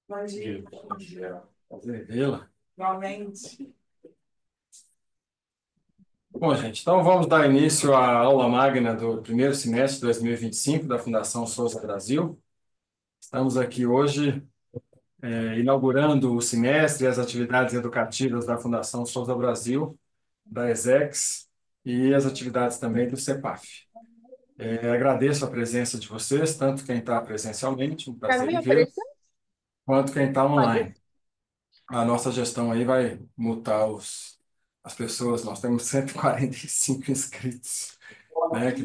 Bom dia. Bom dia. Prazer em vê-la. Igualmente. Bom, gente, então vamos dar início à aula magna do primeiro semestre de 2025 da Fundação Souza Brasil. Estamos aqui hoje inaugurando o semestre e as atividades educativas da Fundação Souza Brasil, da ESEX e as atividades também do CEPAF. Agradeço a presença de vocês, tanto quem está presencialmente, um Quero prazer me em vê-lo, oferecer? quanto quem está Pode? online. A nossa gestão aí vai mutar as pessoas. Nós temos 145 inscritos, né, que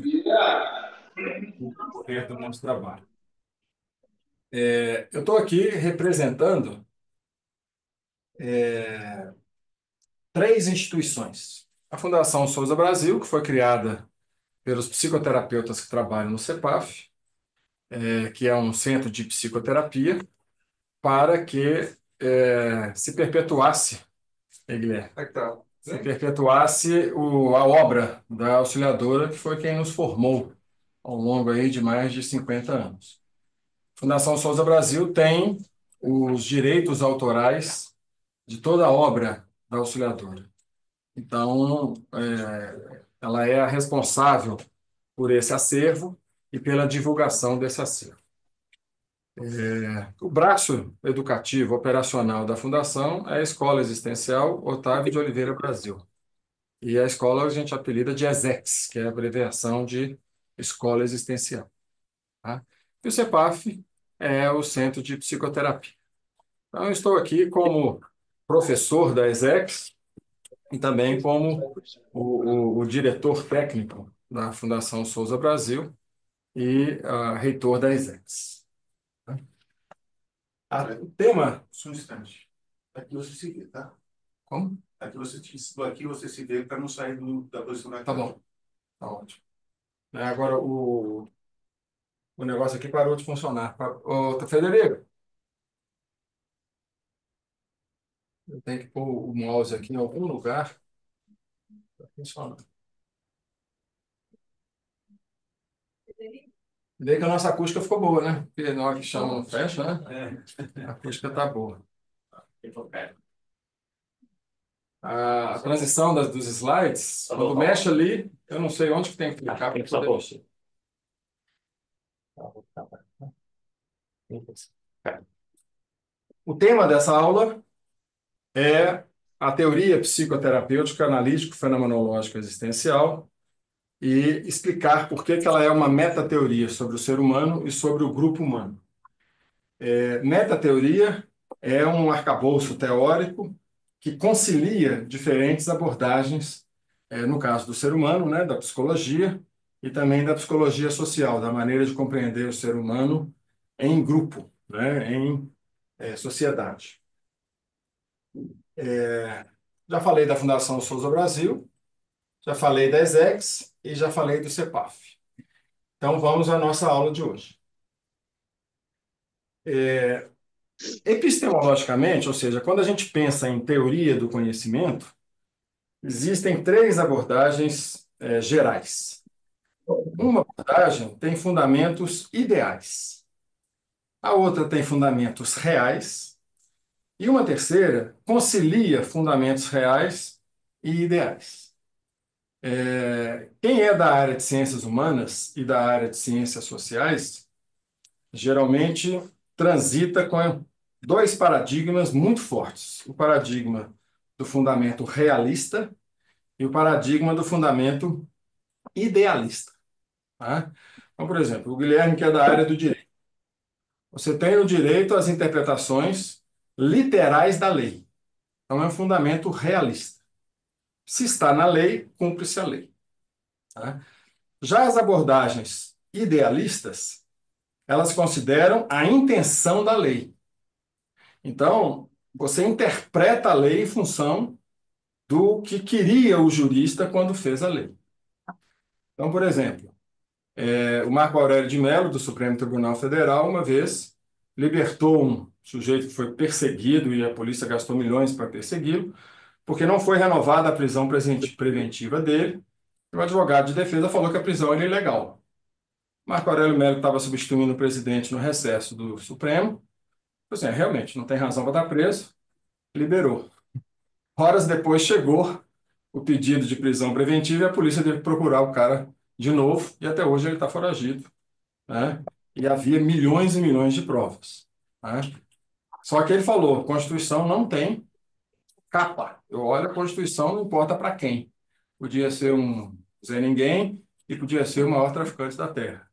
no decorrer do nosso trabalho. Eu estou aqui representando três instituições. A Fundação Souza Brasil, que foi criada pelos psicoterapeutas que trabalham no CEPAF, que é um centro de psicoterapia, para que se perpetuasse, Guilherme, se perpetuasse a obra da Auxiliadora, que foi quem nos formou ao longo aí de mais de 50 anos. A Fundação Souza Brasil tem os direitos autorais de toda a obra da Auxiliadora. Então, ela é a responsável por esse acervo e pela divulgação desse acervo. O braço educativo operacional da Fundação é a Escola Existencial Otávio de Oliveira Brasil. E a escola a gente apelida de ESEX, que é a abreviação de Escola Existencial. Tá? E o CEPAF é o Centro de Psicoterapia. Então, eu estou aqui como professor da ESEX e também como o diretor técnico da Fundação Souza Brasil e reitor da ESEX. O tema... Só um instante. Aqui você se vê, tá? Como? Aqui você se vê para não sair da posição da Tá câmera. bom, tá ótimo. Agora, o negócio aqui parou de funcionar. Ô, Federico, eu tenho que pôr o mouse aqui em algum lugar para funcionar. Vê que a nossa acústica ficou boa, né? Porque na hora que chama, não fecha, né? A acústica tá boa. A transição dos slides, quando mexe ali, eu não sei onde que tem que clicar para poder mexer. O tema dessa aula é a teoria psicoterapêutica analítico-fenomenológica existencial e explicar por que ela é uma metateoria sobre o ser humano e sobre o grupo humano. Metateoria é um arcabouço teórico que concilia diferentes abordagens, no caso do ser humano, né, da psicologia, e também da psicologia social, da maneira de compreender o ser humano em grupo, né, em sociedade. Já falei da Fundação Souza Brasil, já falei da ESEX e já falei do CEPAF. Então vamos à nossa aula de hoje. Epistemologicamente, ou seja, quando a gente pensa em teoria do conhecimento, existem três abordagens gerais. Uma abordagem tem fundamentos ideais, a outra tem fundamentos reais, e uma terceira concilia fundamentos reais e ideais. Quem é da área de ciências humanas e da área de ciências sociais, geralmente transita com dois paradigmas muito fortes: o paradigma do fundamento realista e o paradigma do fundamento idealista. Tá? Então, por exemplo, o Guilherme, que é da área do direito. Você tem o direito às interpretações literais da lei. Então, é um fundamento realista. Se está na lei, cumpre-se a lei. Tá? Já as abordagens idealistas, elas consideram a intenção da lei. Então, você interpreta a lei em função do que queria o jurista quando fez a lei. Então, por exemplo, o Marco Aurélio de Mello, do Supremo Tribunal Federal, uma vez libertou um sujeito que foi perseguido e a polícia gastou milhões para persegui-lo, porque não foi renovada a prisão preventiva dele. E o advogado de defesa falou que a prisão era ilegal. Marco Aurélio Mello estava substituindo o presidente no recesso do Supremo, Assim, realmente, não tem razão para estar preso, liberou. Horas depois chegou o pedido de prisão preventiva e a polícia teve que procurar o cara de novo, e até hoje ele está foragido, né? E havia milhões e milhões de provas, né? Só que ele falou, a Constituição não tem capa. Eu olho a Constituição, não importa para quem. Podia ser um Zé Ninguém e podia ser o maior traficante da Terra,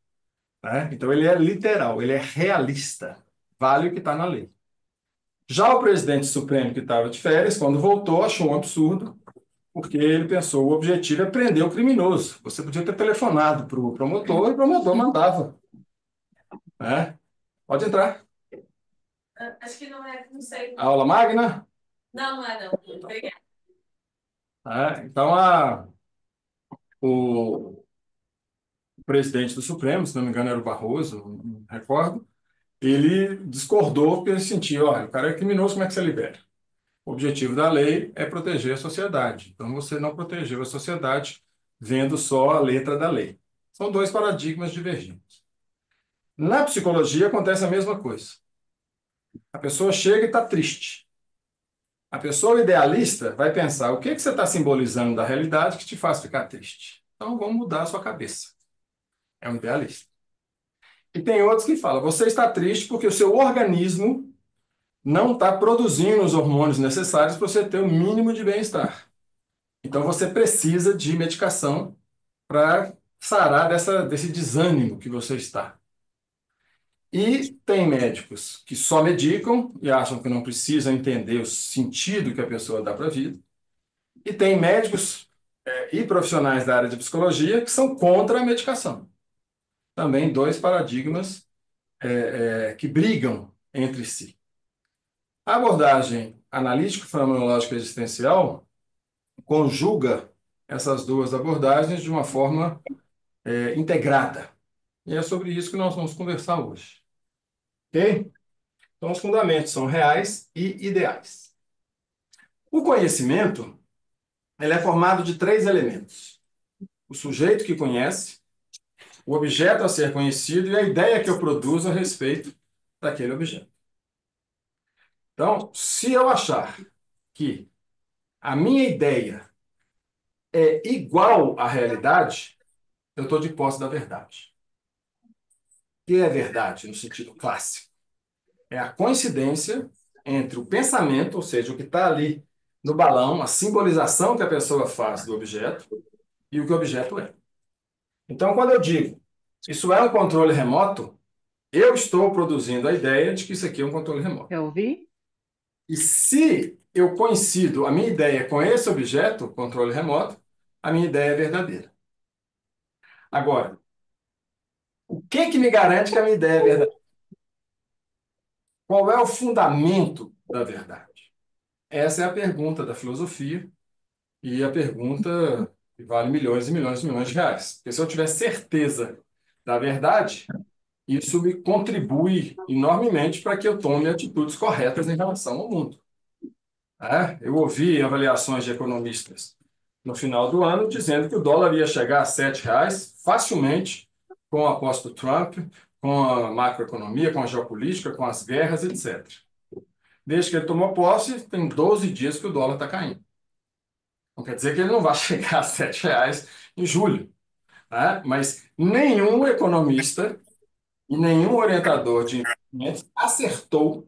né? Então ele é literal, ele é realista. Vale o que está na lei. Já o presidente Supremo, que estava de férias, quando voltou, achou um absurdo, porque ele pensou, o objetivo é prender o criminoso. Você podia ter telefonado para o promotor e o promotor mandava, né? Pode entrar. Acho que não é, não sei. Aula magna? Não, não é não. Obrigada. Então, o presidente do Supremo, se não me engano era o Barroso, não recordo, ele discordou porque ele sentia, olha, o cara é criminoso, como é que você libera? O objetivo da lei é proteger a sociedade. Então, você não protegeu a sociedade vendo só a letra da lei. São dois paradigmas divergentes. Na psicologia acontece a mesma coisa. A pessoa chega e está triste. A pessoa idealista vai pensar, o que que você está simbolizando da realidade que te faz ficar triste? Então, vamos mudar a sua cabeça. É um idealista. E tem outros que falam, você está triste porque o seu organismo não está produzindo os hormônios necessários para você ter o mínimo de bem-estar. Então, você precisa de medicação para sarar desse desânimo que você está. E tem médicos que só medicam e acham que não precisam entender o sentido que a pessoa dá para a vida. E tem médicos e profissionais da área de psicologia que são contra a medicação. Também dois paradigmas que brigam entre si. A abordagem analítico-fenomenológica existencial conjuga essas duas abordagens de uma forma integrada. E é sobre isso que nós vamos conversar hoje. Ok? Então, os fundamentos são reais e ideais. O conhecimento ele é formado de três elementos: o sujeito que conhece, o objeto a ser conhecido e a ideia que eu produzo a respeito daquele objeto. Então, se eu achar que a minha ideia é igual à realidade, eu estou de posse da verdade. O que é verdade no sentido clássico? É a coincidência entre o pensamento, ou seja, o que está ali no balão, a simbolização que a pessoa faz do objeto, e o que o objeto é. Então, quando eu digo isso é um controle remoto, eu estou produzindo a ideia de que isso aqui é um controle remoto. Quer ouvir? E se eu coincido a minha ideia com esse objeto, controle remoto, a minha ideia é verdadeira. Agora, o que que me garante que a minha ideia é verdadeira? Qual é o fundamento da verdade? Essa é a pergunta da filosofia e a pergunta que vale milhões e milhões e milhões de reais. Porque se eu tiver certeza da verdade, isso me contribui enormemente para que eu tome atitudes corretas em relação ao mundo. Eu ouvi avaliações de economistas no final do ano dizendo que o dólar ia chegar a R$ 7 facilmente com a posse do Trump, com a macroeconomia, com a geopolítica, com as guerras, etc. Desde que ele tomou posse, tem 12 dias que o dólar está caindo. Não quer dizer que ele não vai chegar a R$ 7 em julho, né? Mas nenhum economista e nenhum orientador de investimentos acertou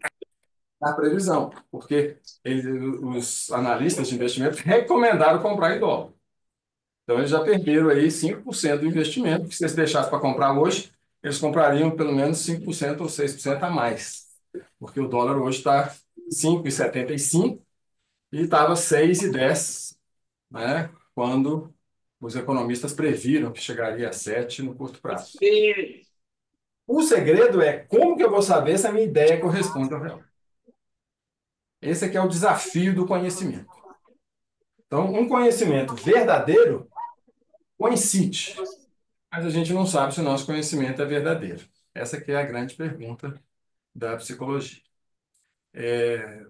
na previsão, porque os analistas de investimento recomendaram comprar em dólar. Então, eles já perderam aí 5% do investimento, que se eles deixassem para comprar hoje, eles comprariam pelo menos 5% ou 6% a mais, porque o dólar hoje está 5,75 e estava 6,10, né, quando os economistas previram que chegaria a 7 no curto prazo. O segredo é como que eu vou saber se a minha ideia corresponde ao real. Esse aqui é o desafio do conhecimento. Então, um conhecimento verdadeiro coincide, mas a gente não sabe se o nosso conhecimento é verdadeiro. Essa aqui é a grande pergunta da psicologia.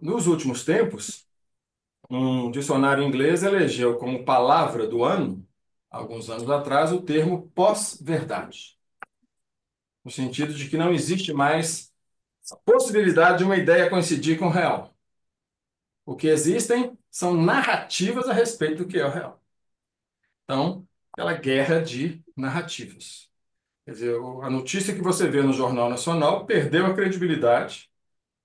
Nos últimos tempos, um dicionário inglês elegeu como palavra do ano, alguns anos atrás, o termo pós-verdade, no sentido de que não existe mais A possibilidade de uma ideia coincidir com o real. O que existem são narrativas a respeito do que é o real. Então, aquela guerra de narrativas. Quer dizer, a notícia que você vê no Jornal Nacional perdeu a credibilidade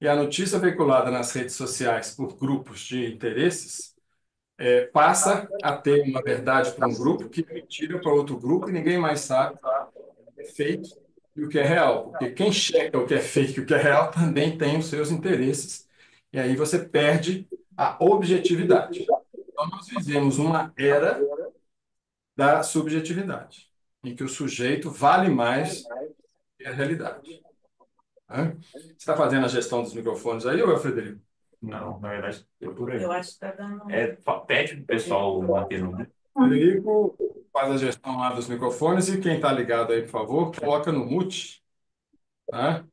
e a notícia veiculada nas redes sociais por grupos de interesses passa a ter uma verdade para um grupo que é mentira para outro grupo e ninguém mais sabe o que é fake e o que é real. Porque quem checa o que é fake e o que é real também tem os seus interesses. E aí você perde a objetividade. Então, nós vivemos uma era da subjetividade, em que o sujeito vale mais que a realidade. Né? Você está fazendo a gestão dos microfones aí, ou é o Frederico? Não, na verdade, eu por aí. Eu acho que tá dando. Pede pro pessoal manter no. Frederico faz a gestão lá dos microfones e quem está ligado aí, por favor, coloca no mute, tá?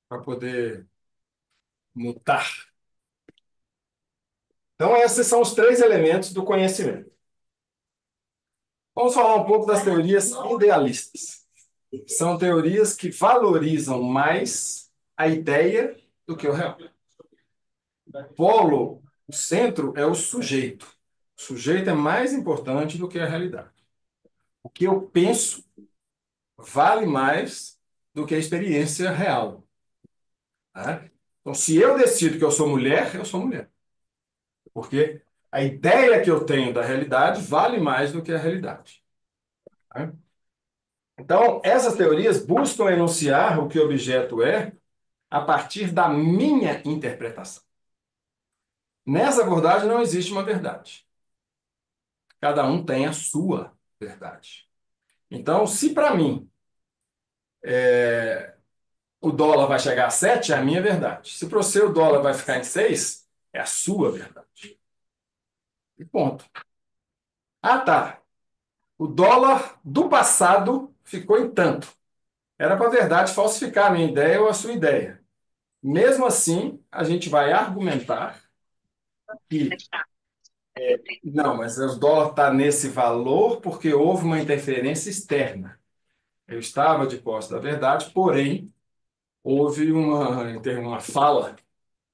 Para poder mutar. Então, esses são os três elementos do conhecimento. Vamos falar um pouco das teorias idealistas. São teorias que valorizam mais a ideia do que o real. O polo, o centro é o sujeito. O sujeito é mais importante do que a realidade. O que eu penso vale mais do que a experiência real. Tá? Então, se eu decido que eu sou mulher, eu sou mulher. Porque a ideia que eu tenho da realidade vale mais do que a realidade. Tá? Então, essas teorias buscam enunciar o que o objeto é a partir da minha interpretação. Nessa abordagem não existe uma verdade. Cada um tem a sua verdade. Então, se para mim o dólar vai chegar a 7, é a minha verdade. Se para você o dólar vai ficar em 6, é a sua verdade. E ponto. Ah, tá. O dólar do passado ficou em tanto. Era para a verdade falsificar a minha ideia ou a sua ideia. Mesmo assim, a gente vai argumentar que não, mas o dólar está nesse valor porque houve uma interferência externa. Eu estava de posse da verdade, porém, houve uma fala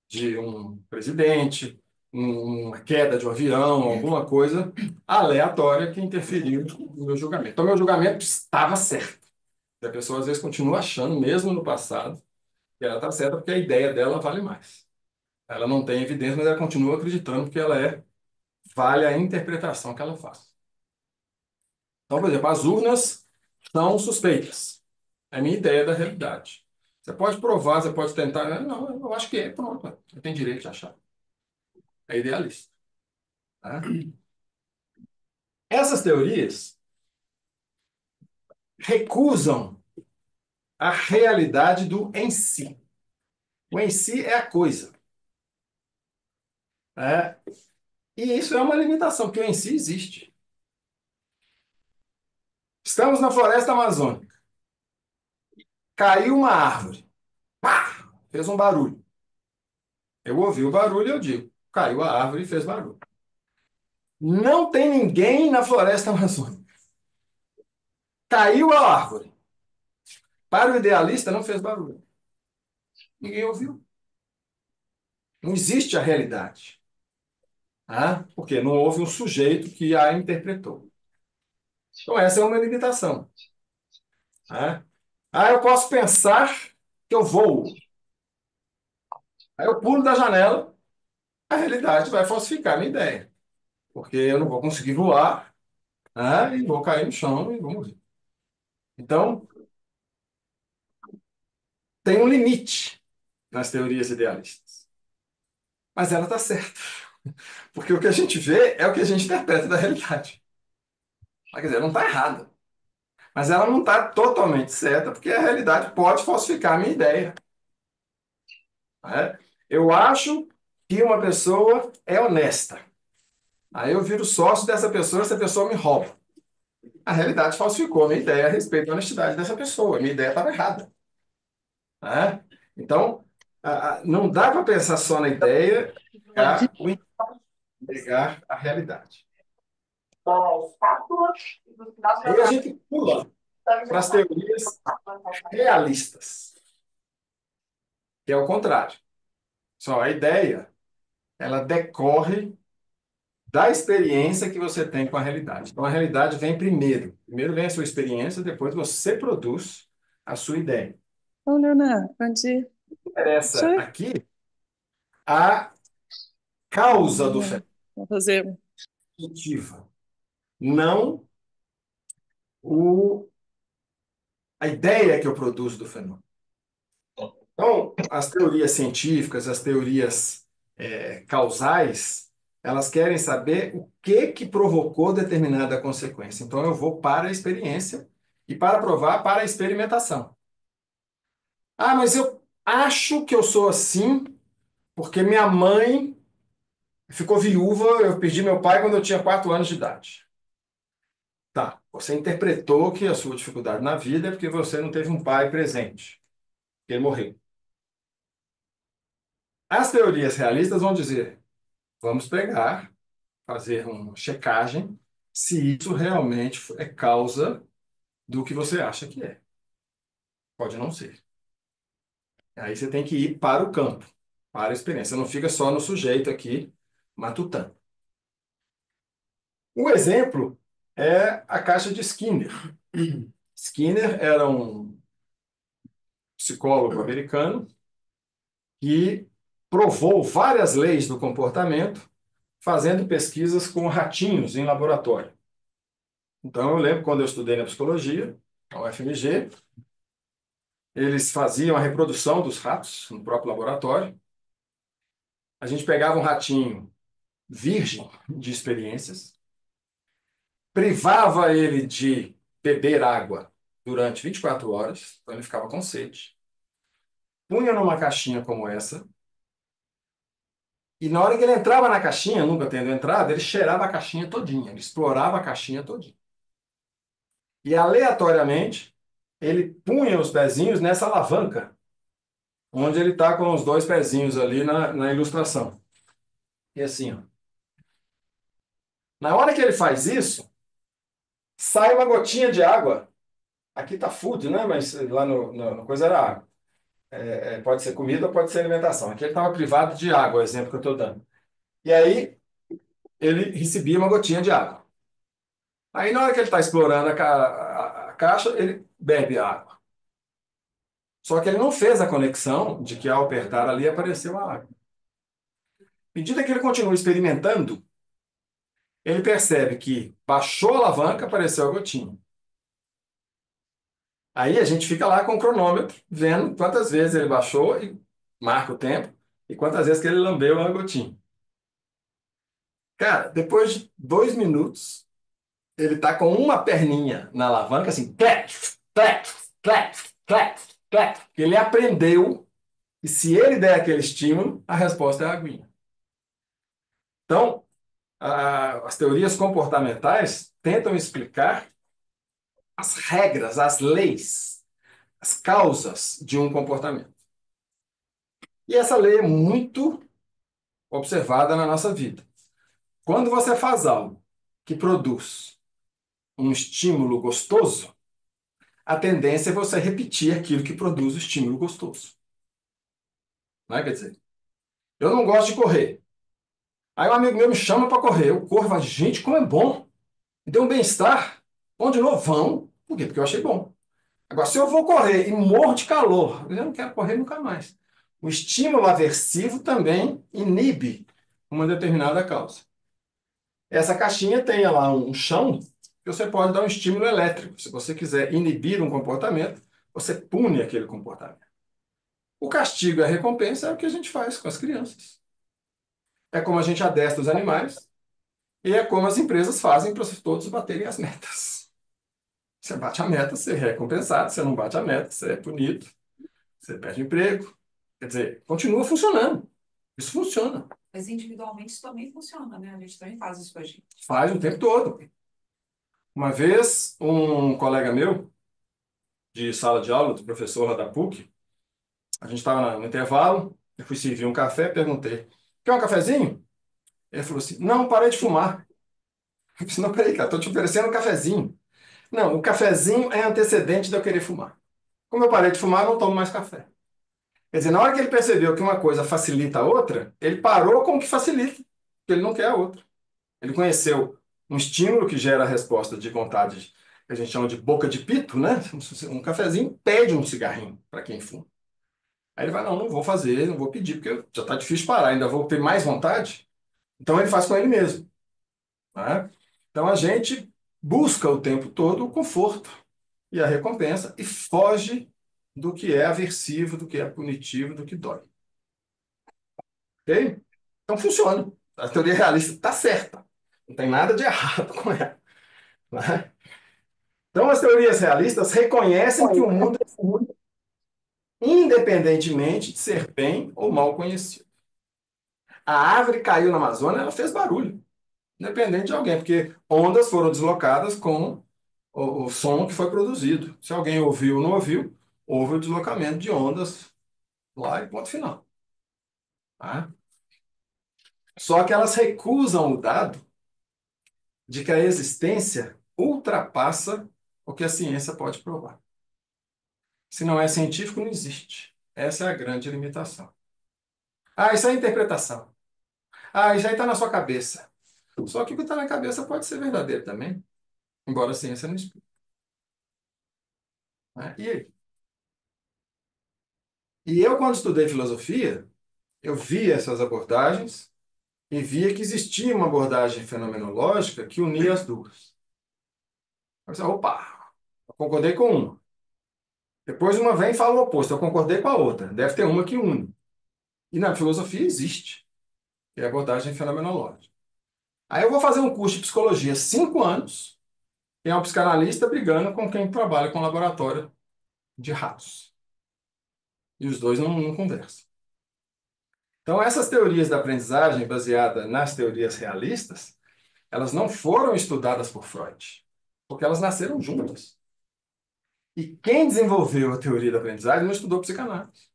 de um presidente, uma queda de um avião, alguma coisa aleatória que interferiu no meu julgamento. Então, meu julgamento estava certo. E a pessoa, às vezes, continua achando, mesmo no passado, que ela está certa porque a ideia dela vale mais. Ela não tem evidência, mas ela continua acreditando que vale a interpretação que ela faz. Então, por exemplo, as urnas são suspeitas. É a minha ideia da realidade. Você pode provar, você pode tentar. Não, eu acho que é. Pronto. Você tem direito de achar. É idealista. Tá? Essas teorias recusam a realidade do em si. O em si é a coisa. Né? E isso é uma limitação, porque o em si existe. Estamos na floresta amazônica. Caiu uma árvore. Pá! Fez um barulho. Eu ouvi o barulho e eu digo, caiu a árvore e fez barulho. Não tem ninguém na floresta amazônica. Caiu a árvore. Para o idealista, não fez barulho. Ninguém ouviu. Não existe a realidade. Ah, porque não houve um sujeito que a interpretou. Então, essa é uma limitação. Eu posso pensar que eu voo. Aí eu pulo da janela, a realidade vai falsificar a minha ideia. Porque eu não vou conseguir voar, e vou cair no chão e vou morrer. Então, tem um limite nas teorias idealistas. Mas ela está certa. Porque o que a gente vê é o que a gente interpreta da realidade. Quer dizer, não está errada. Mas ela não está totalmente certa, porque a realidade pode falsificar a minha ideia. Né? Eu acho que uma pessoa é honesta. Aí eu viro sócio dessa pessoa, essa pessoa me rouba. A realidade falsificou a minha ideia a respeito da honestidade dessa pessoa. A minha ideia estava errada. Né? Então, não dá para pensar só na ideia e negar a realidade. Aí a gente pula para as teorias realistas. que é o contrário. Só a ideia, ela decorre da experiência que você tem com a realidade. Então, a realidade vem primeiro. Primeiro vem a sua experiência, depois você produz a sua ideia. Ô, Leonardo, bom dia. Interessa Sim. aqui a causa do Vou fazer. fenômeno, não a ideia que eu produzo do fenômeno. Então, as teorias científicas, as teorias causais, elas querem saber o que provocou determinada consequência. Então, eu vou para a experiência e, para provar, para a experimentação. Ah, mas eu acho que eu sou assim porque minha mãe ficou viúva, eu perdi meu pai quando eu tinha 4 anos de idade. Tá, você interpretou que a sua dificuldade na vida é porque você não teve um pai presente, que ele morreu. As teorias realistas vão dizer, vamos pegar, fazer uma checagem, se isso realmente é causa do que você acha que é. Pode não ser. Aí você tem que ir para o campo, para a experiência. Não fica só no sujeito aqui, matutando. O exemplo é a caixa de Skinner. Skinner era um psicólogo americano que provou várias leis do comportamento fazendo pesquisas com ratinhos em laboratório. Então, eu lembro quando eu estudei na psicologia, na UFMG, eles faziam a reprodução dos ratos no próprio laboratório. A gente pegava um ratinho virgem de experiências, privava ele de beber água durante 24 horas, então ele ficava com sede, punha numa caixinha como essa, e na hora que ele entrava na caixinha, nunca tendo entrado, ele cheirava a caixinha todinha, ele explorava a caixinha todinha. E aleatoriamente, ele punha os pezinhos nessa alavanca, onde ele está com os 2 pezinhos ali na ilustração. E assim, ó. Na hora que ele faz isso, sai uma gotinha de água. Aqui está food, né? Mas lá no coisa era água. Pode ser comida ou pode ser alimentação. Aqui ele estava privado de água, o exemplo que eu estou dando. E aí, ele recebia uma gotinha de água. Aí, na hora que ele está explorando a caixa, ele bebe a água. Só que ele não fez a conexão de que ao apertar ali apareceu a água. À medida que ele continua experimentando, ele percebe que baixou a alavanca, apareceu a gotinha. Aí a gente fica lá com o cronômetro, vendo quantas vezes ele baixou e marca o tempo, e quantas vezes que ele lambeu a gotinha. Cara, depois de 2 minutos, ele tá com uma perninha na alavanca, assim, clac, clac, clac, clac, clac. Ele aprendeu que se ele der aquele estímulo, a resposta é a aguinha. Então, as teorias comportamentais tentam explicar as regras, as leis, as causas de um comportamento. E essa lei é muito observada na nossa vida. Quando você faz algo que produz um estímulo gostoso, a tendência é você repetir aquilo que produz o estímulo gostoso. Não é? Quer dizer, eu não gosto de correr. Aí um amigo meu me chama para correr. Eu corro e falo, gente, como é bom. Me deu um bem-estar. Bom de novo, vão. Por quê? Porque eu achei bom. Agora, se eu vou correr e morro de calor, eu não quero correr nunca mais. O estímulo aversivo também inibe uma determinada causa. Essa caixinha tem lá um chão que você pode dar um estímulo elétrico. Se você quiser inibir um comportamento, você pune aquele comportamento. O castigo e a recompensa é o que a gente faz com as crianças. É como a gente adestra os animais e é como as empresas fazem para todos baterem as metas. Você bate a meta, você é recompensado. Você não bate a meta, você é punido. Você perde o emprego. Quer dizer, continua funcionando. Isso funciona. Mas individualmente isso também funciona, né? A gente também faz isso com a gente. Faz o tempo todo. Uma vez, um colega meu, de sala de aula, do professor lá da PUC, a gente estava no intervalo, eu fui servir um café, perguntei, quer um cafezinho? Ele falou assim, não, parei de fumar. Eu disse, não, peraí, cara, estou te oferecendo um cafezinho. Não, o cafezinho é antecedente de eu querer fumar. Como eu parei de fumar, eu não tomo mais café. Quer dizer, na hora que ele percebeu que uma coisa facilita a outra, ele parou com o que facilita, porque ele não quer a outra. Ele conheceu um estímulo que gera a resposta de vontade, que a gente chama de boca de pito, né? Um cafezinho pede um cigarrinho para quem fuma. Aí ele vai, não, não vou fazer, não vou pedir, porque já está difícil parar, ainda vou ter mais vontade. Então ele faz com ele mesmo, né? Então a gente busca o tempo todo o conforto e a recompensa e foge do que é aversivo, do que é punitivo, do que dói. Ok? Então funciona. A teoria realista está certa. Não tem nada de errado com ela, né? Então as teorias realistas reconhecem que o mundo é independentemente de ser bem ou mal conhecido. A árvore caiu na Amazônia, ela fez barulho, independente de alguém, porque ondas foram deslocadas com o som que foi produzido. Se alguém ouviu ou não ouviu, houve o deslocamento de ondas lá e ponto final. Tá? Só que elas recusam o dado de que a existência ultrapassa o que a ciência pode provar. Se não é científico, não existe. Essa é a grande limitação. Ah, isso é interpretação. Ah, isso aí está na sua cabeça. Só que o que está na cabeça pode ser verdadeiro também, embora a ciência não explique. Né? E aí? E eu, quando estudei filosofia, eu via essas abordagens e via que existia uma abordagem fenomenológica que unia as duas. Eu pensei, opa, eu concordei com uma. Depois uma vem e fala o oposto, eu concordei com a outra. Deve ter uma que une. E na filosofia existe, que é a abordagem fenomenológica. Aí eu vou fazer um curso de psicologia, 5 anos, e é um psicanalista brigando com quem trabalha com laboratório de ratos. E os dois não conversam. Então, essas teorias da aprendizagem baseadas nas teorias realistas, elas não foram estudadas por Freud, porque elas nasceram juntas. E quem desenvolveu a teoria da aprendizagem não estudou psicanálise.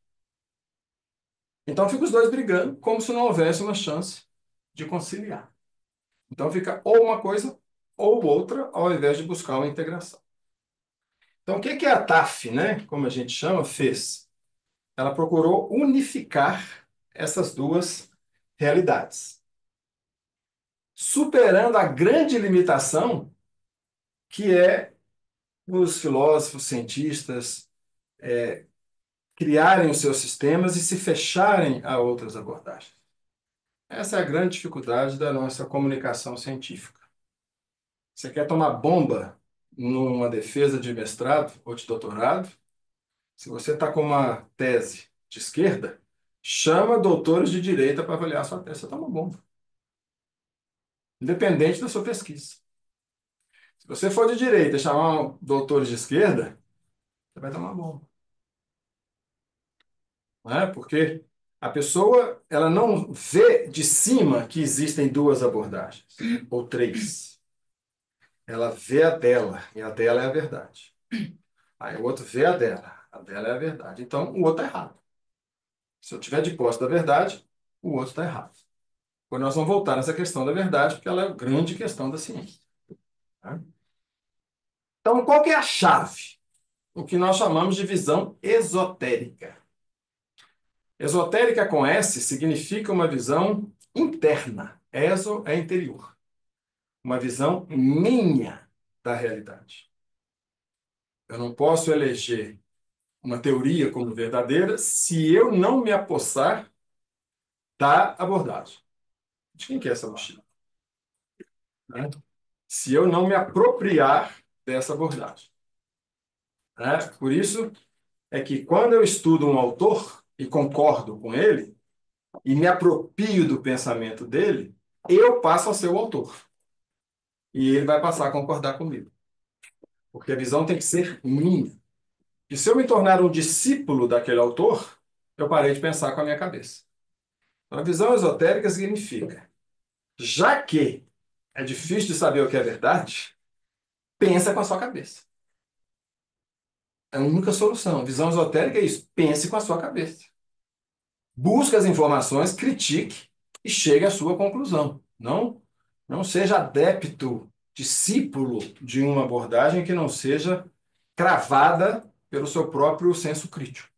Então, fica os dois brigando, como se não houvesse uma chance de conciliar. Então, fica ou uma coisa ou outra, ao invés de buscar uma integração. Então, o que que a TAF, né, como a gente chama, fez? Ela procurou unificar essas duas realidades, superando a grande limitação que é os filósofos, cientistas criarem os seus sistemas e se fecharem a outras abordagens. Essa é a grande dificuldade da nossa comunicação científica. Você quer tomar bomba numa defesa de mestrado ou de doutorado? Se você está com uma tese de esquerda, chama doutores de direita para avaliar a sua tese. Você toma bomba. Independente da sua pesquisa. Se você for de direita e chamar doutores de esquerda, você vai tomar bomba. Não é? Porque a pessoa ela não vê de cima que existem duas abordagens, ou três. Ela vê a dela, e a dela é a verdade. Aí o outro vê a dela é a verdade. Então, o outro está errado. Se eu tiver de posse da verdade, o outro está errado. Pois nós vamos voltar nessa questão da verdade, porque ela é a grande questão da ciência. Tá? Então, qual que é a chave? O que nós chamamos de visão esotérica. Esotérica com S significa uma visão interna. Exo é interior. Uma visão minha da realidade. Eu não posso eleger uma teoria como verdadeira se eu não me apossar da abordagem. De quem que é essa mochila? Né? Se eu não me apropriar dessa abordagem. Né? Por isso é que quando eu estudo um autor e concordo com ele, e me aproprio do pensamento dele, eu passo a ser o autor. E ele vai passar a concordar comigo. Porque a visão tem que ser minha. E se eu me tornar um discípulo daquele autor, eu parei de pensar com a minha cabeça. Então, a visão esotérica significa, já que é difícil de saber o que é verdade, pensa com a sua cabeça. É a única solução. A visão esotérica é isso. Pense com a sua cabeça. Busque as informações, critique e chegue à sua conclusão. Não seja adepto, discípulo de uma abordagem que não seja cravada pelo seu próprio senso crítico.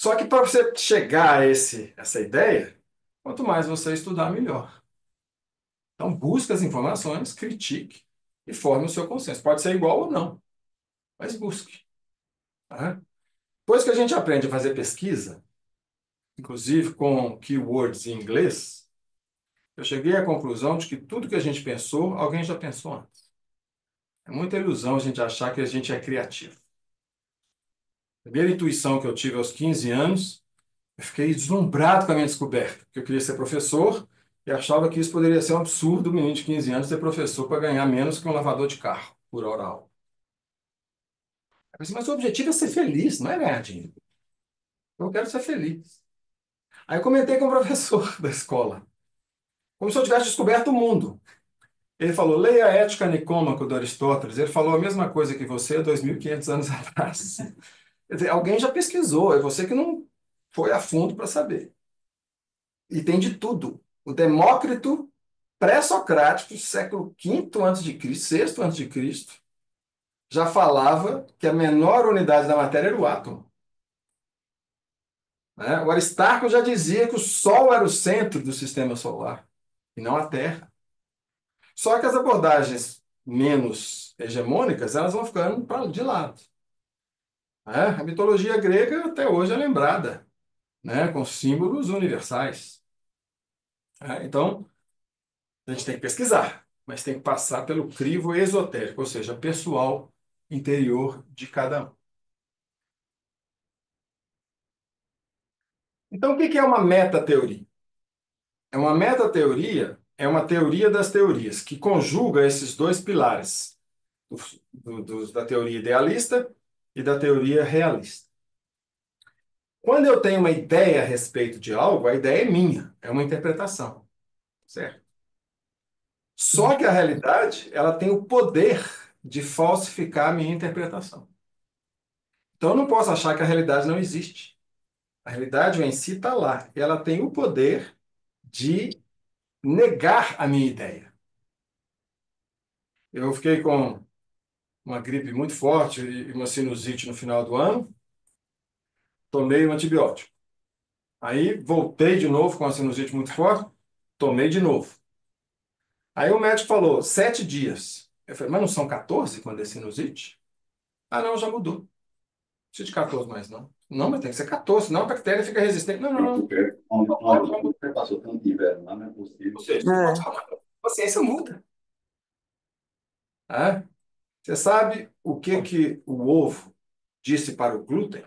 Só que para você chegar a essa ideia, quanto mais você estudar, melhor. Então, busque as informações, critique e forme o seu consenso. Pode ser igual ou não, mas busque. Tá? Depois que a gente aprende a fazer pesquisa, inclusive com keywords em inglês, eu cheguei à conclusão de que tudo que a gente pensou, alguém já pensou antes. É muita ilusão a gente achar que a gente é criativo. A primeira intuição que eu tive aos 15 anos, eu fiquei deslumbrado com a minha descoberta, porque eu queria ser professor e achava que isso poderia ser um absurdo, um menino de 15 anos ser professor para ganhar menos que um lavador de carro por hora aula. Eu pensei, mas o objetivo é ser feliz, não é ganhar dinheiro. Eu quero ser feliz. Aí eu comentei com o professor da escola, como se eu tivesse descoberto o mundo. Ele falou, leia a Ética Nicômaco do Aristóteles. Ele falou a mesma coisa que você 2.500 anos atrás. Quer dizer, alguém já pesquisou, é você que não foi a fundo para saber. E tem de tudo. O Demócrito, pré-socrático, século V a.C., sexto a.C., já falava que a menor unidade da matéria era o átomo. Né? O Aristarco já dizia que o Sol era o centro do sistema solar, e não a Terra. Só que as abordagens menos hegemônicas, elas vão ficando de lado. Né? A mitologia grega até hoje é lembrada, né? Com símbolos universais. Né? Então, a gente tem que pesquisar, mas tem que passar pelo crivo esotérico, ou seja, pessoal interior de cada um. Então, o que é uma metateoria? Uma metateoria é uma teoria das teorias, que conjuga esses dois pilares, da teoria idealista e da teoria realista. Quando eu tenho uma ideia a respeito de algo, a ideia é minha, é uma interpretação, certo? Só que a realidade, ela tem o poder de falsificar a minha interpretação. Então, eu não posso achar que a realidade não existe. A realidade em si está lá. E ela tem o poder de negar a minha ideia. Eu fiquei com uma gripe muito forte e uma sinusite no final do ano, tomei um antibiótico. Aí voltei de novo com uma sinusite muito forte, tomei de novo. Aí o médico falou, 7 dias. Eu falei, mas não são 14 quando é sinusite? Ah, não, já mudou. Não precisa de 14 mais, não. Não, mas tem que ser 14, senão a bactéria fica resistente. Não, não, não. Onde passou tanto inverno lá, não é Ou possível. seja, a ciência muda. Ah, você sabe o que o ovo disse para o glúten?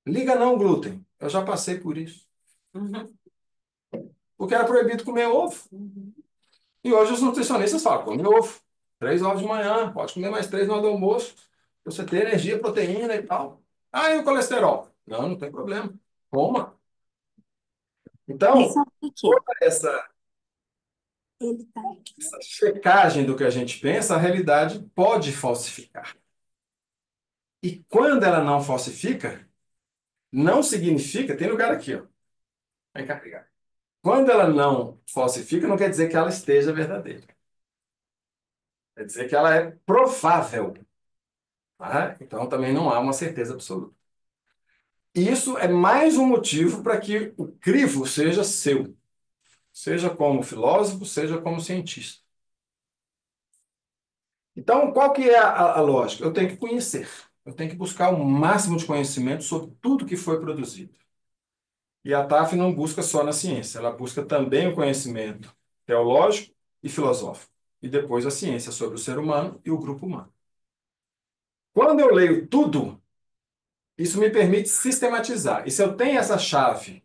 Liga não, glúten. Eu já passei por isso. Uhum. Porque era proibido comer ovo. E hoje os nutricionistas falam, come ovo. 3 ovos de manhã, pode comer mais 3 na hora do almoço, pra você ter energia, proteína e tal. Ah, e o colesterol? Não, não tem problema. Coma. Então, Sabe o quê? toda Ele tá aqui. essa checagem do que a gente pensa, a realidade pode falsificar. E quando ela não falsifica, não significa, tem lugar aqui, ó. Vem cá, obrigado. Quando ela não falsifica, não quer dizer que ela esteja verdadeira. Quer dizer que ela é provável. Tá? Então, também não há uma certeza absoluta. Isso é mais um motivo para que o crivo seja seu. Seja como filósofo, seja como cientista. Então, qual que é a lógica? Eu tenho que conhecer. Eu tenho que buscar o máximo de conhecimento sobre tudo que foi produzido. E a TAF não busca só na ciência, ela busca também o conhecimento teológico e filosófico. E depois a ciência sobre o ser humano e o grupo humano. Quando eu leio tudo, isso me permite sistematizar. E se eu tenho essa chave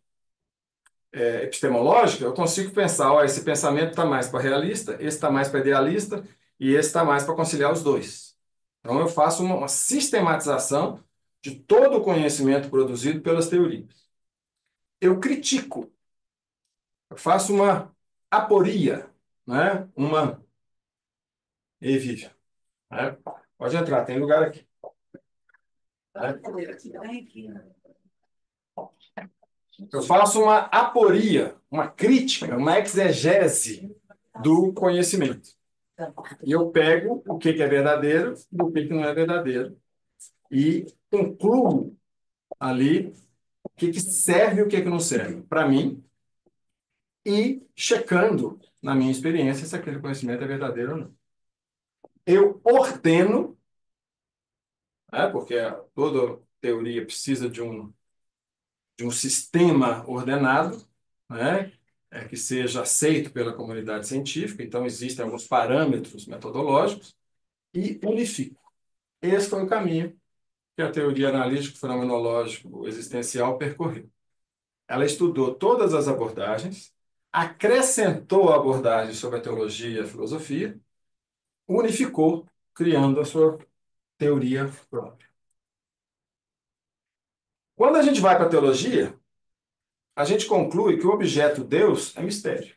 epistemológica, eu consigo pensar, ó, esse pensamento está mais para realista, esse está mais para idealista e esse está mais para conciliar os dois. Então eu faço uma sistematização de todo o conhecimento produzido pelas teorias. Eu critico, eu faço uma aporia, né? Uma evívia. Né? Pode entrar, tem lugar aqui. Né? Eu faço uma aporia, uma crítica, uma exegese do conhecimento. E eu pego o que é verdadeiro e o que não é verdadeiro. E concluo ali o que que serve e o que que não serve para mim e checando na minha experiência se aquele conhecimento é verdadeiro ou não. Eu ordeno, né, porque toda teoria precisa de um sistema ordenado, né, que seja aceito pela comunidade científica, então existem alguns parâmetros metodológicos, e unifico. Esse foi o caminho que a teoria analítico-fenomenológico existencial percorreu. Ela estudou todas as abordagens, acrescentou abordagens sobre a teologia e a filosofia, unificou, criando a sua teoria própria. Quando a gente vai para a teologia, a gente conclui que o objeto Deus é mistério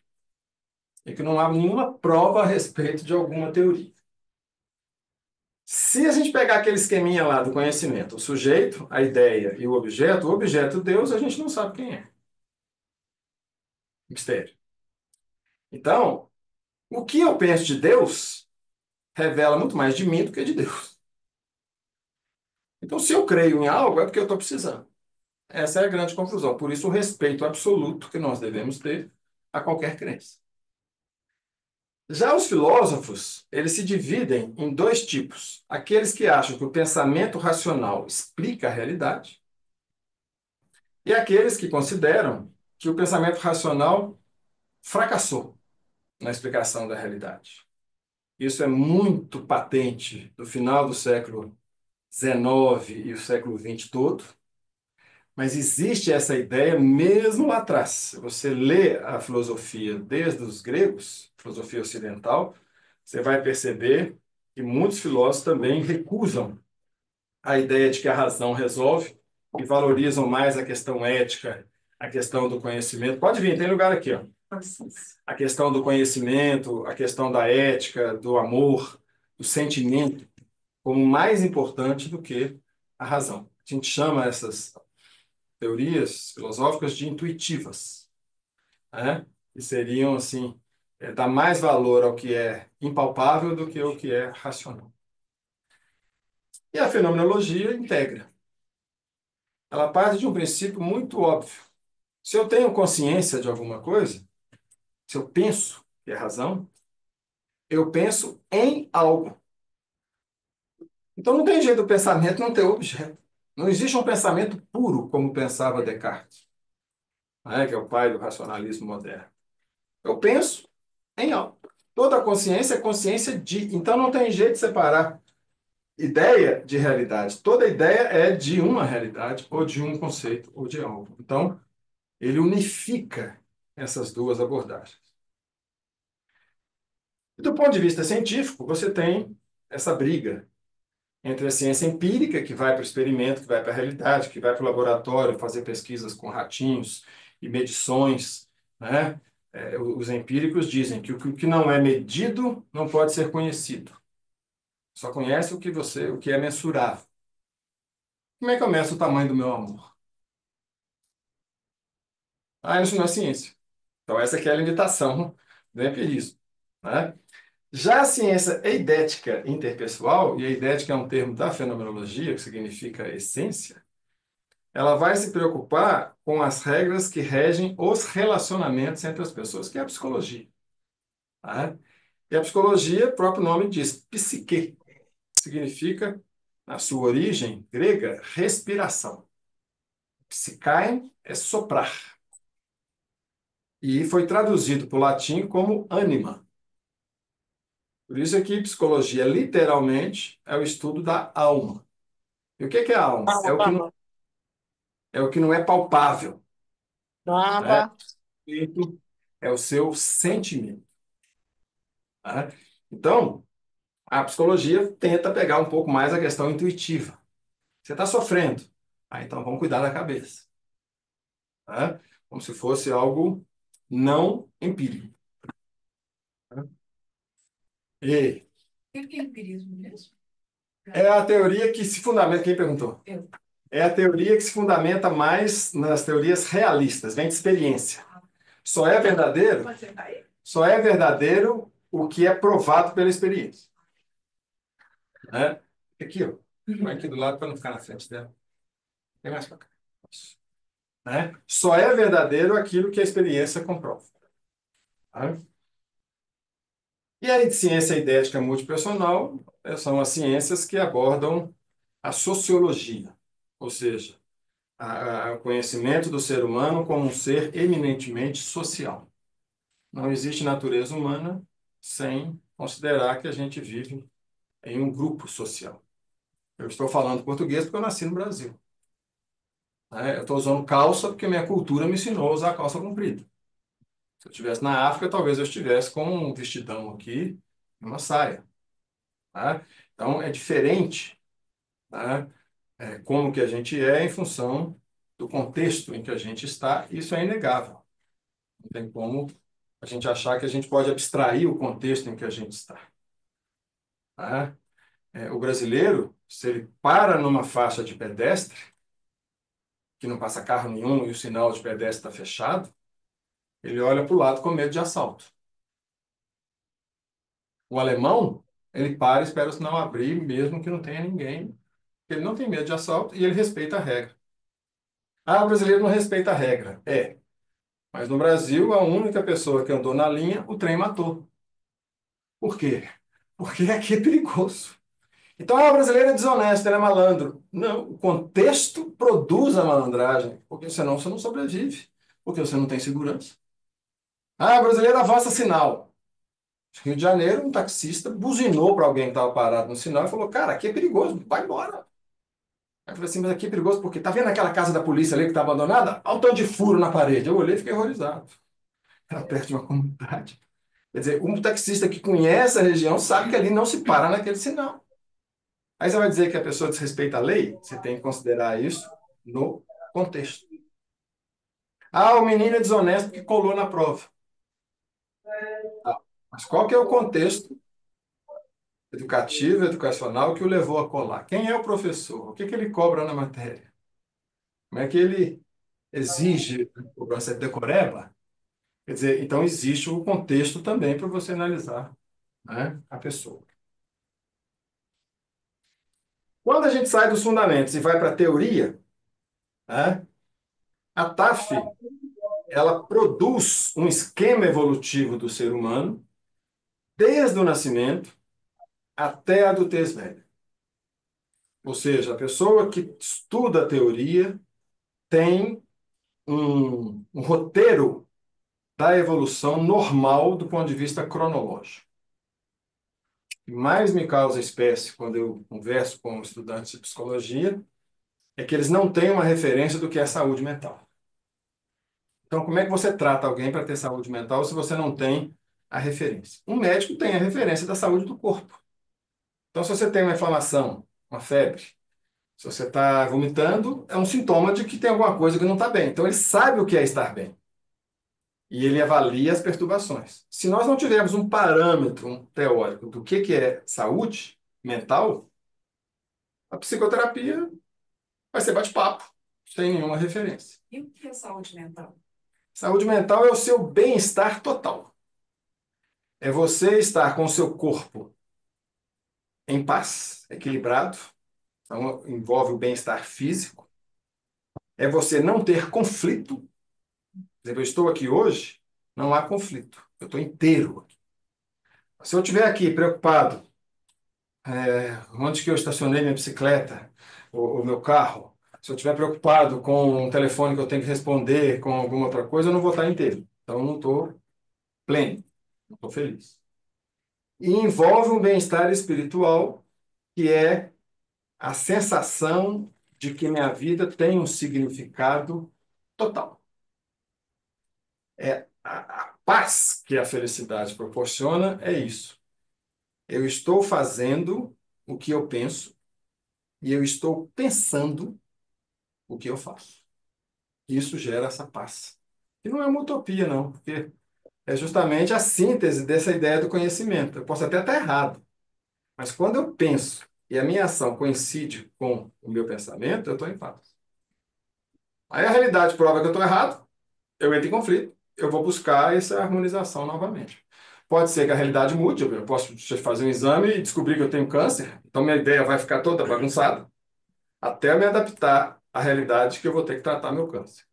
e que não há nenhuma prova a respeito de alguma teoria. Se a gente pegar aquele esqueminha lá do conhecimento, o sujeito, a ideia e o objeto Deus, a gente não sabe quem é. Mistério. Então, o que eu penso de Deus revela muito mais de mim do que de Deus. Então, se eu creio em algo, é porque eu estou precisando. Essa é a grande confusão. Por isso, o respeito absoluto que nós devemos ter a qualquer crença. Já os filósofos, eles se dividem em dois tipos. Aqueles que acham que o pensamento racional explica a realidade e aqueles que consideram que o pensamento racional fracassou na explicação da realidade. Isso é muito patente no final do século XIX e o século XX todo, mas existe essa ideia mesmo lá atrás. Se você lê a filosofia desde os gregos, filosofia ocidental, você vai perceber que muitos filósofos também recusam a ideia de que a razão resolve e valorizam mais a questão ética, a questão do conhecimento. Pode vir, tem lugar aqui, ó. A questão do conhecimento, a questão da ética, do amor, do sentimento, como mais importante do que a razão. A gente chama essas teorias filosóficas de intuitivas, né? Que seriam, assim, dar mais valor ao que é impalpável do que ao que é racional. E a fenomenologia integra. Ela parte de um princípio muito óbvio. Se eu tenho consciência de alguma coisa, se eu penso que é razão, eu penso em algo. Então não tem jeito do pensamento não ter objeto. Não existe um pensamento puro como pensava Descartes, né, que é o pai do racionalismo moderno. Eu penso em algo. Toda consciência é consciência de. Então não tem jeito de separar ideia de realidade. Toda ideia é de uma realidade, ou de um conceito, ou de algo. Então, ele unifica essas duas abordagens. E do ponto de vista científico, você tem essa briga entre a ciência empírica, que vai para o experimento, que vai para a realidade, que vai para o laboratório fazer pesquisas com ratinhos e medições, né? Os empíricos dizem que o que não é medido não pode ser conhecido. Só conhece o que é mensurável. Como é que eu meço o tamanho do meu amor? Ah, isso não é ciência. Então essa aqui é a limitação do empirismo, né? Já a ciência eidética interpessoal, e a eidética é um termo da fenomenologia, que significa essência, ela vai se preocupar com as regras que regem os relacionamentos entre as pessoas, que é a psicologia, tá? E a psicologia, o próprio nome diz, psique, significa, na sua origem grega, respiração. Psicain é soprar. E foi traduzido para o latim como ânima. Por isso aqui, psicologia, literalmente, é o estudo da alma. E o que é a alma? É o que não é palpável, né? Espírito é o seu sentimento, tá? Então, a psicologia tenta pegar um pouco mais a questão intuitiva. Você está sofrendo. Ah, então vamos cuidar da cabeça, tá? Como se fosse algo não empírico, tá? E O que é empirismo mesmo? é a teoria que se fundamenta. Quem perguntou? Eu. É a teoria que se fundamenta mais nas teorias realistas, vem de experiência. Só é verdadeiro, Pode sentar aí? só é verdadeiro o que é provado pela experiência, né? Aqui, ó. Vai aqui do lado para não ficar na frente dela. Vem mais para cá. Isso. Né? Só é verdadeiro aquilo que a experiência comprova. Tá? E aí, de ciência idética multipersonal, são as ciências que abordam a sociologia, ou seja, o conhecimento do ser humano como um ser eminentemente social. Não existe natureza humana sem considerar que a gente vive em um grupo social. Eu estou falando português porque eu nasci no Brasil. Né? Eu estou usando calça porque minha cultura me ensinou a usar calça comprida. Se eu estivesse na África, talvez eu estivesse com um vestidão aqui e uma saia. Tá? Então, é diferente, tá? Como que a gente é em função do contexto em que a gente está. Isso é inegável. Não tem como a gente achar que a gente pode abstrair o contexto em que a gente está. Tá? O brasileiro, se ele para numa faixa de pedestre, que não passa carro nenhum e o sinal de pedestre está fechado, ele olha para o lado com medo de assalto. O alemão, ele para e espera o sinal abrir, mesmo que não tenha ninguém. Ele não tem medo de assalto e ele respeita a regra. Ah, o brasileiro não respeita a regra. Mas no Brasil, a única pessoa que andou na linha, o trem matou. Por quê? Porque aqui é perigoso. Então, o brasileiro é desonesto, ele é malandro. Não, o contexto produz a malandragem, porque senão você não sobrevive, porque você não tem segurança. Ah, o brasileiro avança sinal. Rio de Janeiro, um taxista buzinou para alguém que estava parado no sinal e falou: cara, aqui é perigoso, vai embora. Aí eu falei assim: mas aqui é perigoso porque tá vendo aquela casa da polícia ali que está abandonada? Olha o tanto de furo na parede. Eu olhei e fiquei horrorizado. Era perto de uma comunidade. Quer dizer, um taxista que conhece a região sabe que ali não se para naquele sinal. Aí você vai dizer que a pessoa desrespeita a lei? Você tem que considerar isso no contexto. Ah, o menino é desonesto que colou na prova. Mas qual que é o contexto educativo, educacional que o levou a colar? Quem é o professor? O que que ele cobra na matéria? Como é que ele exige cobrança de decoreba? Quer dizer, então existe o contexto também para você analisar, né, a pessoa. Quando a gente sai dos fundamentos e vai para a teoria, né, a TAF ela produz um esquema evolutivo do ser humano desde o nascimento até a adultez velha. Ou seja, a pessoa que estuda a teoria tem um roteiro da evolução normal do ponto de vista cronológico. O que mais me causa espécie quando eu converso com estudantes de psicologia é que eles não têm uma referência do que é saúde mental. Então, como é que você trata alguém para ter saúde mental se você não tem a referência? Um médico tem a referência da saúde do corpo. Então, se você tem uma inflamação, uma febre, se você está vomitando, é um sintoma de que tem alguma coisa que não está bem. Então, ele sabe o que é estar bem. E ele avalia as perturbações. Se nós não tivermos um parâmetro teórico do que é saúde mental, a psicoterapia vai ser bate-papo, sem nenhuma referência. E o que é saúde mental? Saúde mental é o seu bem-estar total. É você estar com o seu corpo em paz, equilibrado. Então, envolve o bem-estar físico. É você não ter conflito. Por exemplo, eu estou aqui hoje, não há conflito. Eu estou inteiro aqui. Se eu estiver aqui preocupado, onde que eu estacionei minha bicicleta, o meu carro, se eu estiver preocupado com um telefone que eu tenho que responder, com alguma outra coisa, eu não vou estar inteiro. Então, eu não estou pleno, não estou feliz. E envolve um bem-estar espiritual, que é a sensação de que minha vida tem um significado total. A paz que a felicidade proporciona é isso. Eu estou fazendo o que eu penso e eu estou pensando o que eu faço. Isso gera essa paz. E não é uma utopia, não, porque é justamente a síntese dessa ideia do conhecimento. Eu posso até estar errado, mas quando eu penso e a minha ação coincide com o meu pensamento, eu estou em paz. Aí a realidade prova que eu estou errado, eu entro em conflito, eu vou buscar essa harmonização novamente. Pode ser que a realidade mude, eu posso fazer um exame e descobrir que eu tenho câncer, então minha ideia vai ficar toda bagunçada, até eu me adaptar a realidade que eu vou ter que tratar meu câncer.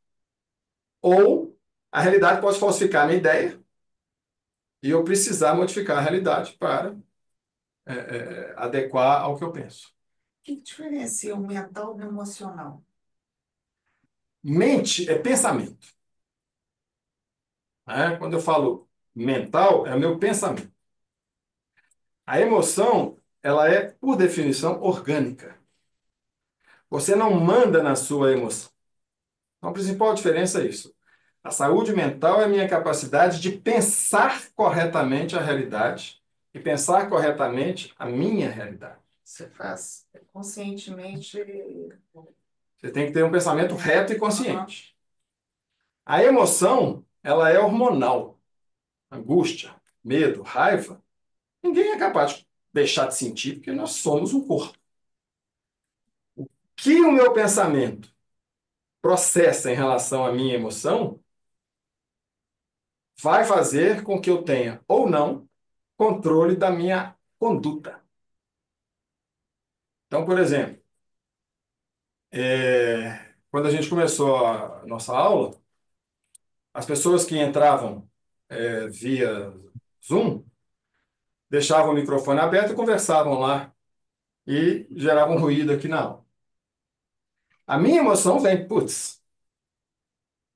Ou a realidade pode falsificar a minha ideia e eu precisar modificar a realidade para adequar ao que eu penso. O que diferencia o mental do emocional? Mente é pensamento, né? Quando eu falo mental, é o meu pensamento. A emoção, ela é, por definição, orgânica. Você não manda na sua emoção. Então, a principal diferença é isso. A saúde mental é a minha capacidade de pensar corretamente a realidade e pensar corretamente a minha realidade. Você faz conscientemente. Você tem que ter um pensamento reto e consciente. A emoção, ela é hormonal. Angústia, medo, raiva, ninguém é capaz de deixar de sentir, porque nós somos um corpo. O que o meu pensamento processa em relação à minha emoção vai fazer com que eu tenha ou não controle da minha conduta. Então, por exemplo, quando a gente começou a nossa aula, as pessoas que entravam via Zoom deixavam o microfone aberto e conversavam lá e geravam ruído aqui na aula. A minha emoção vem, putz,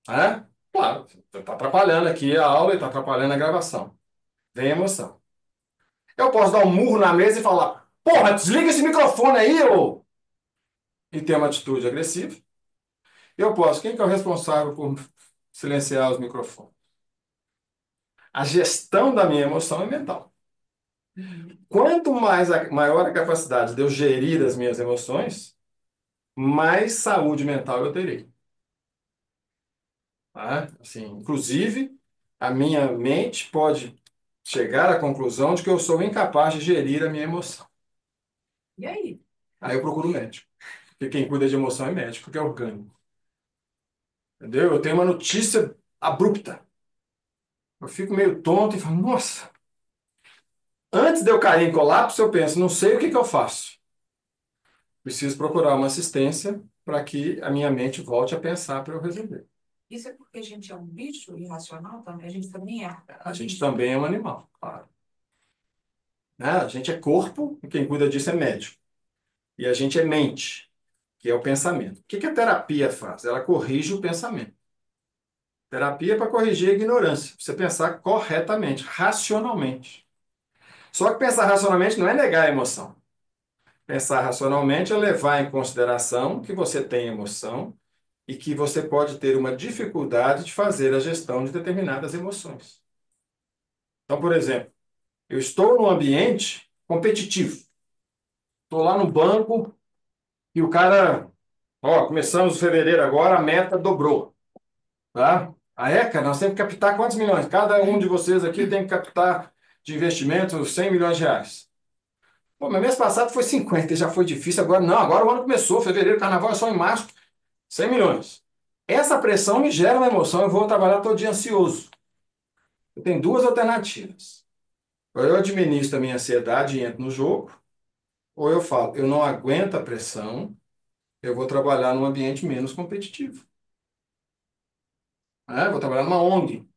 né? Claro, está atrapalhando aqui a aula e está atrapalhando a gravação. Vem emoção. Eu posso dar um murro na mesa e falar, porra, desliga esse microfone aí, ô! E ter uma atitude agressiva. Eu posso. Quem que é o responsável por silenciar os microfones? A gestão da minha emoção é mental. Quanto maior a capacidade de eu gerir as minhas emoções, mais saúde mental eu terei. Tá? Assim, inclusive, a minha mente pode chegar à conclusão de que eu sou incapaz de gerir a minha emoção. E aí? Aí eu procuro um médico. Porque quem cuida de emoção é médico, que é orgânico. Entendeu? Eu tenho uma notícia abrupta. Eu fico meio tonto e falo, nossa. Antes de eu cair em colapso, eu penso, não sei o que que eu faço. Preciso procurar uma assistência para que a minha mente volte a pensar para eu resolver. Isso é porque a gente é um bicho irracional também? A gente também é. A gente também é um animal, claro. Né? A gente é corpo e quem cuida disso é médico. E a gente é mente, que é o pensamento. O que que a terapia faz? Ela corrige o pensamento. Terapia é para corrigir a ignorância. Você pensar corretamente, racionalmente. Só que pensar racionalmente não é negar a emoção. Pensar racionalmente é levar em consideração que você tem emoção e que você pode ter uma dificuldade de fazer a gestão de determinadas emoções. Então, por exemplo, eu estou num ambiente competitivo. Estou lá no banco e o cara, ó, começamos fevereiro agora, a meta dobrou, tá? Ah, cara, nós temos que captar quantos milhões? Cada um de vocês aqui tem que captar de investimento 100 milhões de reais. Pô, mas mês passado foi 50, já foi difícil, agora não, agora o ano começou, fevereiro, carnaval é só em março, 100 milhões. Essa pressão me gera uma emoção, eu vou trabalhar todo dia ansioso. Eu tenho duas alternativas. Ou eu administro a minha ansiedade e entro no jogo, ou eu falo, eu não aguento a pressão, eu vou trabalhar num ambiente menos competitivo. Vou trabalhar numa ONG,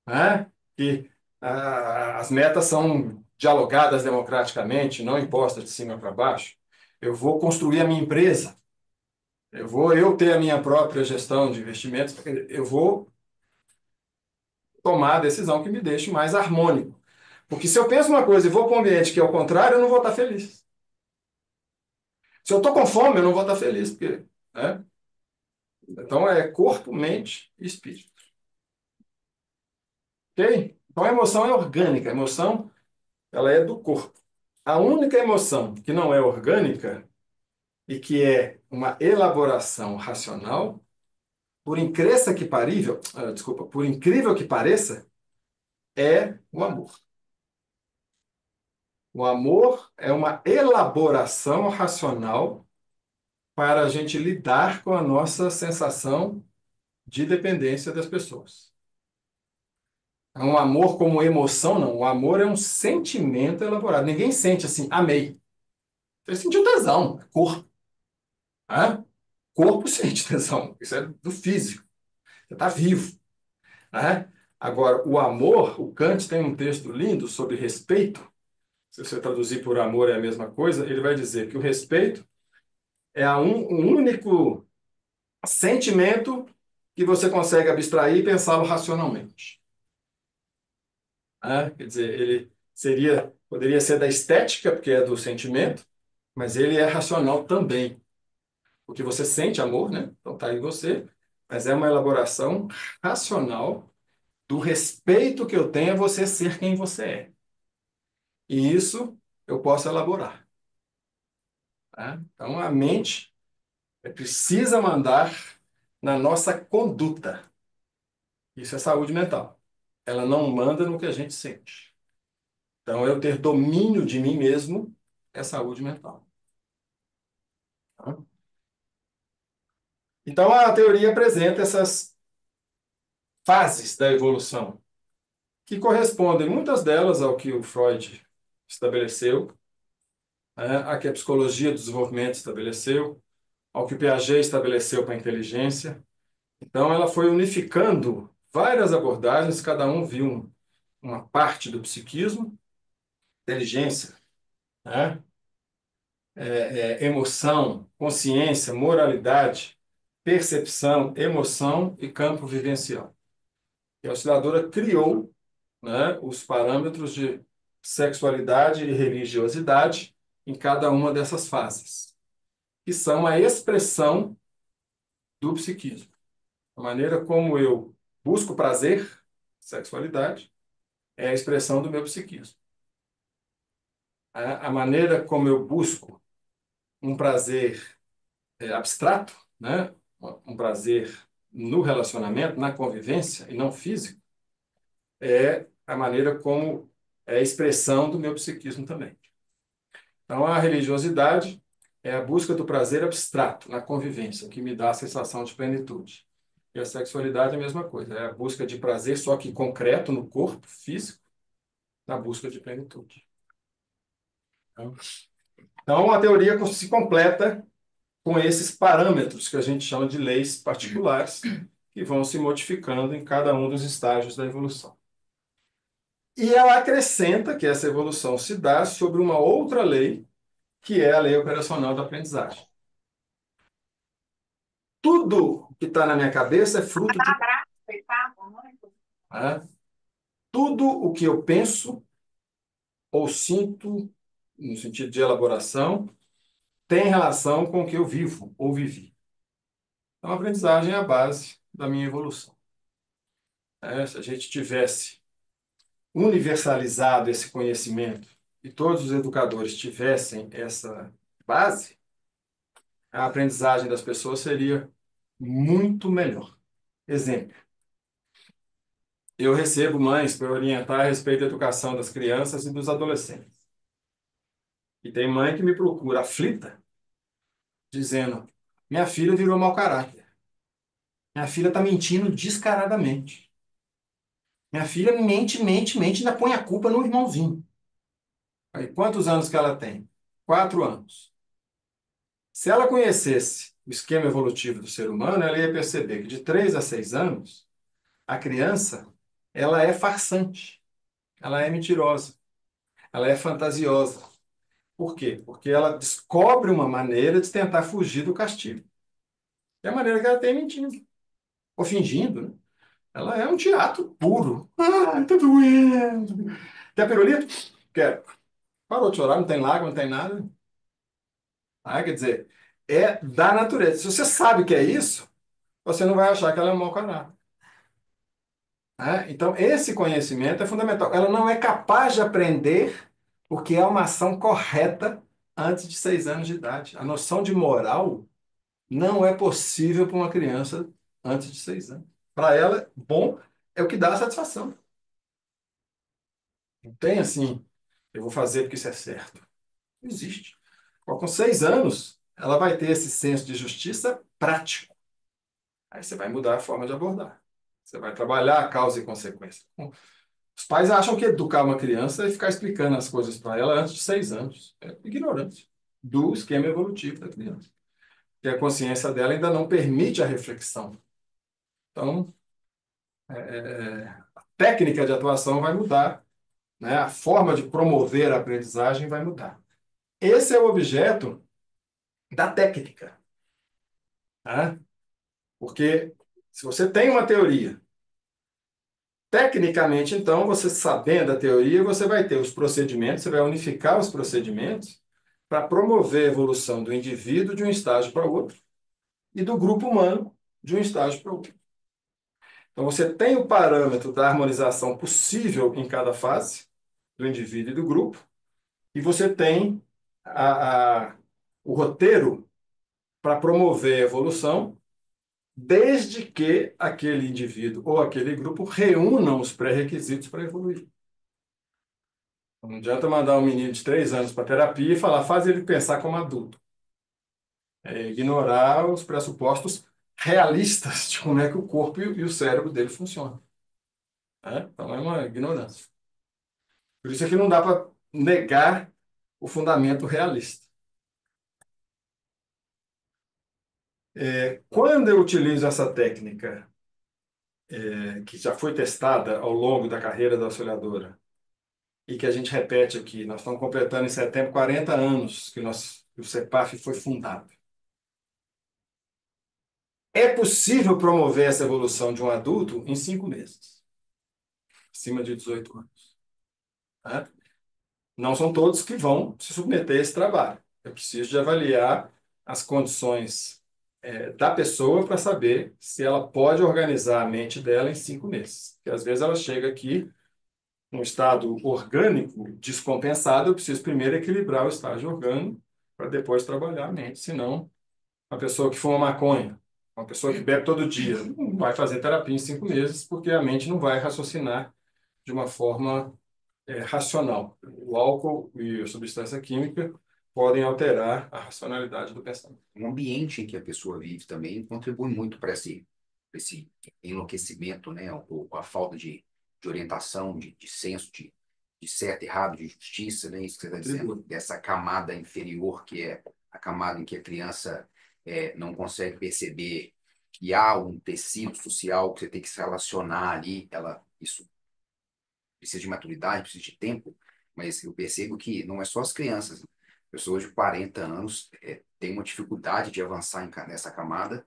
né? Que as metas são dialogadas democraticamente, não impostas de cima para baixo. Eu vou construir a minha empresa. Eu ter a minha própria gestão de investimentos. Eu vou tomar a decisão que me deixe mais harmônico. Porque se eu penso uma coisa e vou para um ambiente que é o contrário, eu não vou estar feliz. Se eu estou com fome, eu não vou estar feliz. Porque, né? Então é corpo, mente e espírito. Ok? Então a emoção é orgânica. A emoção ela é do corpo. A única emoção que não é orgânica e que é uma elaboração racional, por incrível que pareça, é o amor. O amor é uma elaboração racional para a gente lidar com a nossa sensação de dependência das pessoas. Um amor como emoção, não. O amor é um sentimento elaborado. Ninguém sente assim, amei. Você sentiu tesão, corpo. Né? corpo sente tesão, isso é do físico, você está vivo, né? Agora, o amor, o Kant tem um texto lindo sobre respeito. Se você traduzir por amor é a mesma coisa, ele vai dizer que o respeito é um único sentimento que você consegue abstrair e pensá-lo racionalmente. Né? Quer dizer, ele poderia ser da estética, porque é do sentimento, mas ele é racional também. Porque você sente amor, né? Então está em você, mas é uma elaboração racional do respeito que eu tenho a você ser quem você é. E isso eu posso elaborar. Tá? Então a mente precisa mandar na nossa conduta. Isso é saúde mental. Ela não manda no que a gente sente. Então eu ter domínio de mim mesmo é saúde mental. Tá? Então a teoria apresenta essas fases da evolução, que correspondem, muitas delas, ao que o Freud estabeleceu, né, a que a psicologia do desenvolvimento estabeleceu, ao que o Piaget estabeleceu para a inteligência. Então, ela foi unificando várias abordagens, cada um viu uma parte do psiquismo, inteligência, né, emoção, consciência, moralidade, percepção, emoção e campo vivencial. E a Auxiliadora criou, né, os parâmetros de sexualidade e religiosidade em cada uma dessas fases, que são a expressão do psiquismo. A maneira como eu busco prazer, sexualidade, é a expressão do meu psiquismo. A maneira como eu busco um prazer abstrato, né, um prazer no relacionamento, na convivência, e não físico, é a maneira como é a expressão do meu psiquismo também. Então, a religiosidade é a busca do prazer abstrato na convivência, que me dá a sensação de plenitude. E a sexualidade é a mesma coisa, é a busca de prazer, só que concreto no corpo físico, na busca de plenitude. Então, a teoria se completa com esses parâmetros que a gente chama de leis particulares, que vão se modificando em cada um dos estágios da evolução. E ela acrescenta que essa evolução se dá sobre uma outra lei, que é a lei operacional da aprendizagem. Tudo que está na minha cabeça é fruto de... Né? Tudo o que eu penso ou sinto, no sentido de elaboração, tem relação com o que eu vivo ou vivi. Então, a aprendizagem é a base da minha evolução. Se a gente tivesse universalizado esse conhecimento e todos os educadores tivessem essa base, a aprendizagem das pessoas seria muito melhor. Exemplo. Eu recebo mães para orientar a respeito da educação das crianças e dos adolescentes. E tem mãe que me procura aflita, dizendo: minha filha virou mau caráter. Minha filha está mentindo descaradamente. Minha filha mente, mente, mente, ainda põe a culpa no irmãozinho. Aí, quantos anos que ela tem? 4 anos. Se ela conhecesse o esquema evolutivo do ser humano, ela ia perceber que de 3 a 6 anos, a criança, ela é farsante, ela é mentirosa, ela é fantasiosa. Por quê? Porque ela descobre uma maneira de tentar fugir do castigo. É a maneira que ela tem mentindo, ou fingindo, né? Ela é um teatro puro. Ah, tá doendo. Quer pirulito? Quero. Parou de chorar, não tem lágrima, não tem nada. Quer dizer, é da natureza. Se você sabe que é isso, você não vai achar que ela é um mau caráter. Então, esse conhecimento é fundamental. Ela não é capaz de aprender porque é uma ação correta antes de 6 anos de idade. A noção de moral não é possível para uma criança antes de 6 anos. Para ela, bom é o que dá a satisfação. Não tem assim, eu vou fazer porque isso é certo. Não existe. Com 6 anos, ela vai ter esse senso de justiça prático. Aí você vai mudar a forma de abordar. Você vai trabalhar a causa e consequência. Os pais acham que educar uma criança é ficar explicando as coisas para ela antes de 6 anos. É ignorância do esquema evolutivo da criança. que a consciência dela ainda não permite a reflexão. Então, a técnica de atuação vai mudar, né? A forma de promover a aprendizagem vai mudar. Esse é o objeto da técnica, tá? Porque se você tem uma teoria, tecnicamente, então, você sabendo a teoria, você vai ter os procedimentos, você vai unificar os procedimentos para promover a evolução do indivíduo de um estágio para outro e do grupo humano de um estágio para outro. Então, você tem o parâmetro da harmonização possível em cada fase, do indivíduo e do grupo, e você tem o roteiro para promover a evolução, desde que aquele indivíduo ou aquele grupo reúnam os pré-requisitos para evoluir. Não adianta mandar um menino de 3 anos para terapia e falar, faz ele pensar como adulto. É ignorar os pressupostos realistas de como é que o corpo e o cérebro dele funcionam. Então é uma ignorância. Por isso é que não dá para negar o fundamento realista. Quando eu utilizo essa técnica, que já foi testada ao longo da carreira da auxiliadora, e que a gente repete aqui, nós estamos completando em setembro 40 anos que o CEPAF foi fundado. É possível promover essa evolução de um adulto em 5 meses, acima de 18 anos. Tá? Não são todos que vão se submeter a esse trabalho. Eu preciso de avaliar as condições da pessoa para saber se ela pode organizar a mente dela em 5 meses. Porque às vezes ela chega aqui num estado orgânico descompensado, eu preciso primeiro equilibrar o estágio orgânico para depois trabalhar a mente. Senão, uma pessoa que fuma maconha, uma pessoa que bebe todo dia, não vai fazer terapia em 5 meses, porque a mente não vai raciocinar de uma forma racional. O álcool e a substância química podem alterar a racionalidade do pensamento. O ambiente em que a pessoa vive também contribui muito para esse enlouquecimento, né? Ou a falta de orientação, de senso de certo e errado, de justiça, né? Isso que você está dizendo, dessa camada inferior, que é a camada em que a criança não consegue perceber que há um tecido social que você tem que se relacionar ali. Isso precisa de maturidade, precisa de tempo, mas eu percebo que não é só as crianças. Pessoas de 40 anos têm uma dificuldade de avançar nessa camada,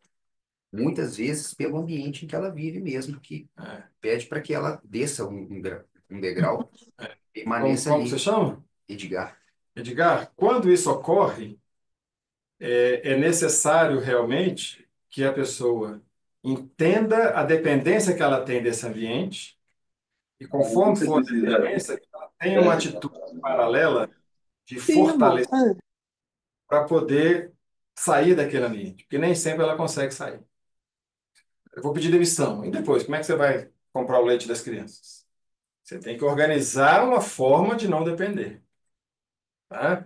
muitas vezes pelo ambiente em que ela vive mesmo, que pede para que ela desça um degrau, permaneça Como ali. você chama? Edgar. Edgar, quando isso ocorre, é necessário realmente que a pessoa entenda a dependência que ela tem desse ambiente e, conforme for a dependência, que ela tenha uma atitude paralela de fortalecer para poder sair daquele ambiente, porque nem sempre ela consegue sair. Eu vou pedir demissão. E depois, como é que você vai comprar o leite das crianças? Você tem que organizar uma forma de não depender. Tá?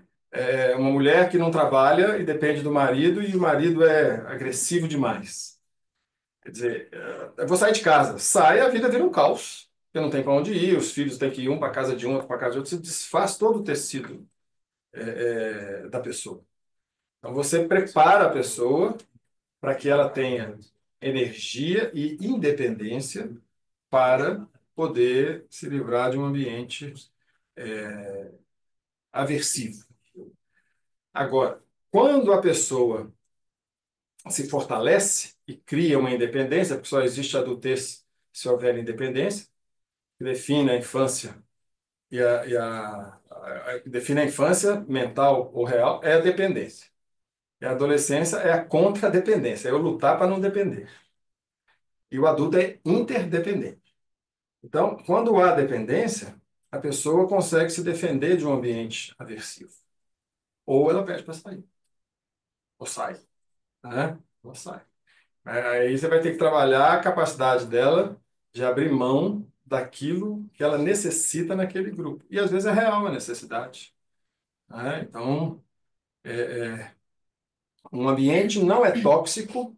Uma mulher que não trabalha e depende do marido e o marido é agressivo demais. Quer dizer, eu vou sair de casa. Sai, a vida vira um caos. Porque não tem para onde ir, os filhos têm que ir um para casa de um, outro para casa de outro. Você desfaz todo o tecido da pessoa. Então, você prepara a pessoa para que ela tenha energia e independência para poder se livrar de um ambiente aversivo. Agora, quando a pessoa se fortalece e cria uma independência, porque só existe adultez se houver independência, que define a infância define a infância mental ou real é a dependência. E a adolescência é a contradependência, é eu lutar para não depender. E o adulto é interdependente. Então, quando há dependência, a pessoa consegue se defender de um ambiente aversivo. Ou ela pede para sair. Ou sai. Né? Ou sai. Aí você vai ter que trabalhar a capacidade dela de abrir mão daquilo que ela necessita naquele grupo. E às vezes é real a necessidade. Né? Então, um ambiente não é tóxico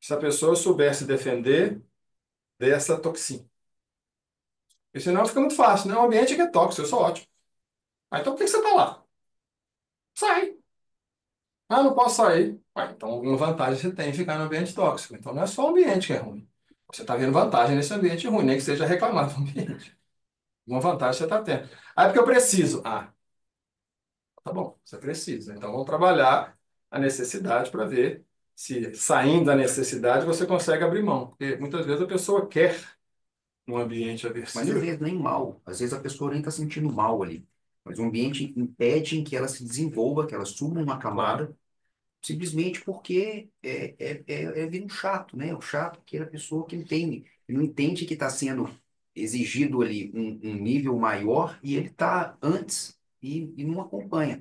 se a pessoa souber se defender dessa toxina. E senão fica muito fácil, né? Um ambiente que é tóxico, eu sou ótimo. Então por que você está lá? Sai. Ah, não posso sair. Então, alguma vantagem você tem em ficar no ambiente tóxico. Então, não é só o ambiente que é ruim. Você está vendo vantagem nesse ambiente ruim, nem que seja reclamar do ambiente. Uma vantagem você está tendo. Ah, é porque eu preciso. Ah, tá bom, você precisa. Então, vamos trabalhar a necessidade para ver se, saindo da necessidade, você consegue abrir mão. Porque muitas vezes a pessoa quer um ambiente Mas às aversivo. vezes nem mal, às vezes a pessoa nem está sentindo mal ali. Mas o ambiente impede que ela se desenvolva, que ela suba uma camada, simplesmente porque vira um chato, né? O chato que é a pessoa que entende, que não entende que está sendo exigido ali um nível maior e ele está antes e não acompanha.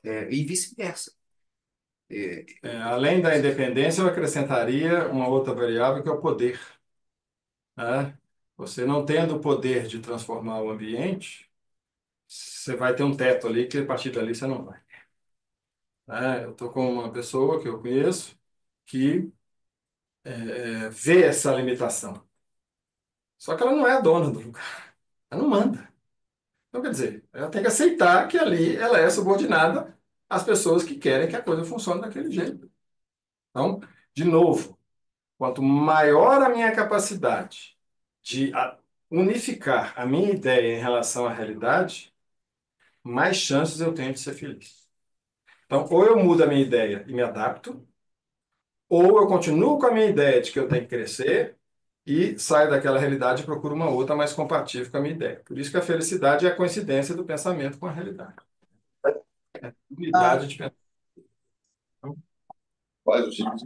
E vice-versa. Além da independência, eu acrescentaria uma outra variável que é o poder, né? Você não tendo o poder de transformar o ambiente, você vai ter um teto ali que a partir dali você não vai. Eu estou com uma pessoa que eu conheço que vê essa limitação. Só que ela não é a dona do lugar. Ela não manda. Então, quer dizer, ela tem que aceitar que ali ela é subordinada às pessoas que querem que a coisa funcione daquele jeito. Então, de novo, quanto maior a minha capacidade de unificar a minha ideia em relação à realidade, mais chances eu tenho de ser feliz. Então, ou eu mudo a minha ideia e me adapto, ou eu continuo com a minha ideia de que eu tenho que crescer e saio daquela realidade e procuro uma outra mais compatível com a minha ideia. Por isso que a felicidade é a coincidência do pensamento com a realidade. É a unidade de pensamento. Faz o seguinte.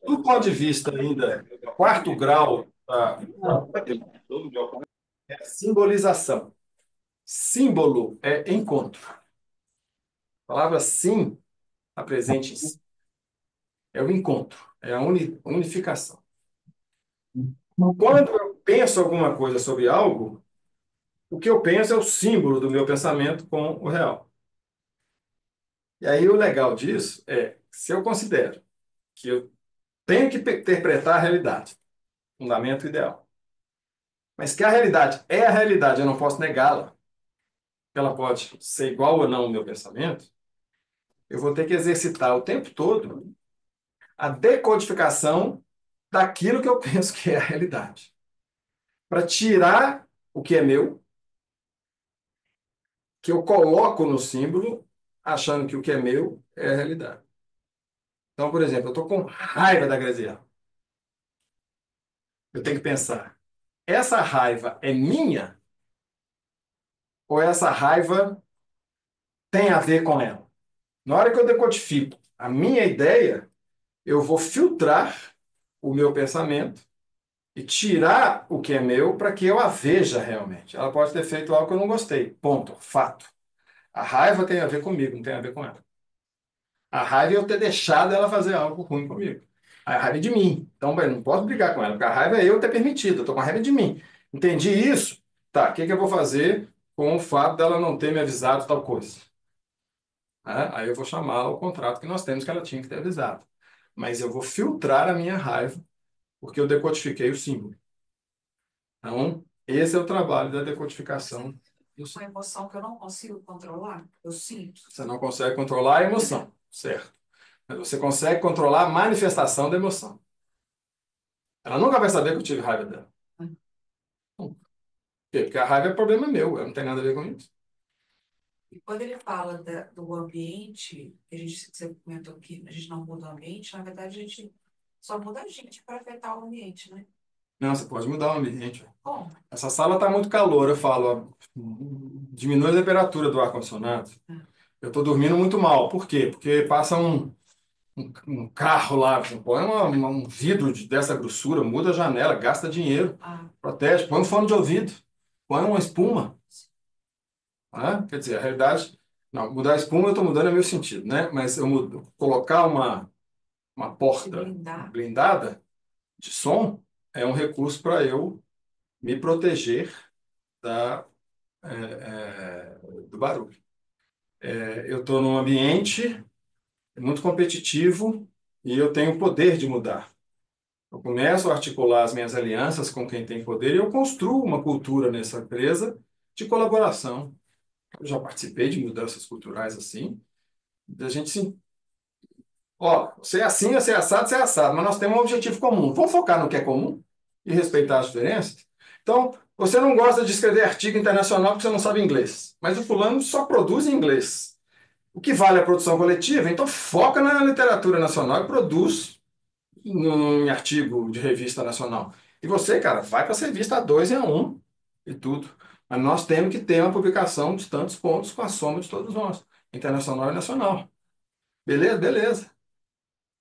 Do ponto de vista ainda, quarto grau, é a simbolização. Símbolo é encontro. A palavra sim, a presente em si, é o encontro, é a unificação. Quando eu penso alguma coisa sobre algo, o que eu penso é o símbolo do meu pensamento com o real. E aí o legal disso é, se eu considero que eu tenho que interpretar a realidade, fundamento ideal, mas que a realidade é a realidade, eu não posso negá-la, ela pode ser igual ou não ao meu pensamento, eu vou ter que exercitar o tempo todo a decodificação daquilo que eu penso que é a realidade. Para tirar o que é meu, que eu coloco no símbolo, achando que o que é meu é a realidade. Então, por exemplo, eu estou com raiva da Graziella. Eu tenho que pensar, essa raiva é minha ou essa raiva tem a ver com ela? Na hora que eu decodifico a minha ideia, eu vou filtrar o meu pensamento e tirar o que é meu para que eu a veja realmente. Ela pode ter feito algo que eu não gostei. Ponto. Fato. A raiva tem a ver comigo, não tem a ver com ela. A raiva é eu ter deixado ela fazer algo ruim comigo. A raiva é de mim. Então, bem, não posso brigar com ela, porque a raiva é eu ter permitido. Eu estou com a raiva de mim. Entendi isso? Tá, o que que eu vou fazer com o fato dela não ter me avisado tal coisa? Aí eu vou chamar ao contrato que nós temos que ela tinha que ter avisado. Mas eu vou filtrar a minha raiva, porque eu decodifiquei o símbolo. Então, esse é o trabalho da decodificação do símbolo. Uma emoção que eu não consigo controlar, eu sinto. Você não consegue controlar a emoção, certo? Mas você consegue controlar a manifestação da emoção. Ela nunca vai saber que eu tive raiva dela. Por quê? Porque a raiva é problema meu, ela não tem nada a ver com isso. E quando ele fala do ambiente, que a gente, você comentou que a gente não muda o ambiente, na verdade a gente só muda a gente para afetar o ambiente, né? Não, você pode mudar o ambiente. Bom, Essa sala está muito calor, eu falo, ó, diminui a temperatura do ar-condicionado. Eu estou dormindo muito mal. Por quê? Porque passa um carro lá, põe um vidro dessa grossura, muda a janela, gasta dinheiro, protege, põe um fone de ouvido, põe uma espuma. Quer dizer, a realidade, não, mudar a espuma eu estou mudando é meu sentido, né? Mas eu mudo, colocar uma porta blindada de som é um recurso para eu me proteger do barulho. Eu estou num ambiente muito competitivo e eu tenho o poder de mudar. Eu começo a articular as minhas alianças com quem tem poder e eu construo uma cultura nessa empresa de colaboração. Eu já participei de mudanças culturais assim, da gente sim. Ó, você é assado, você é assado, mas nós temos um objetivo comum. Vamos focar no que é comum e respeitar as diferenças? Então, você não gosta de escrever artigo internacional porque você não sabe inglês, mas o fulano só produz em inglês. O que vale é a produção coletiva, então foca na literatura nacional e produz em artigo de revista nacional. E você, cara, vai para ser revista A2 e A1 e tudo. Mas nós temos que ter uma publicação de tantos pontos com a soma de todos nós, internacional e nacional. Beleza? Beleza.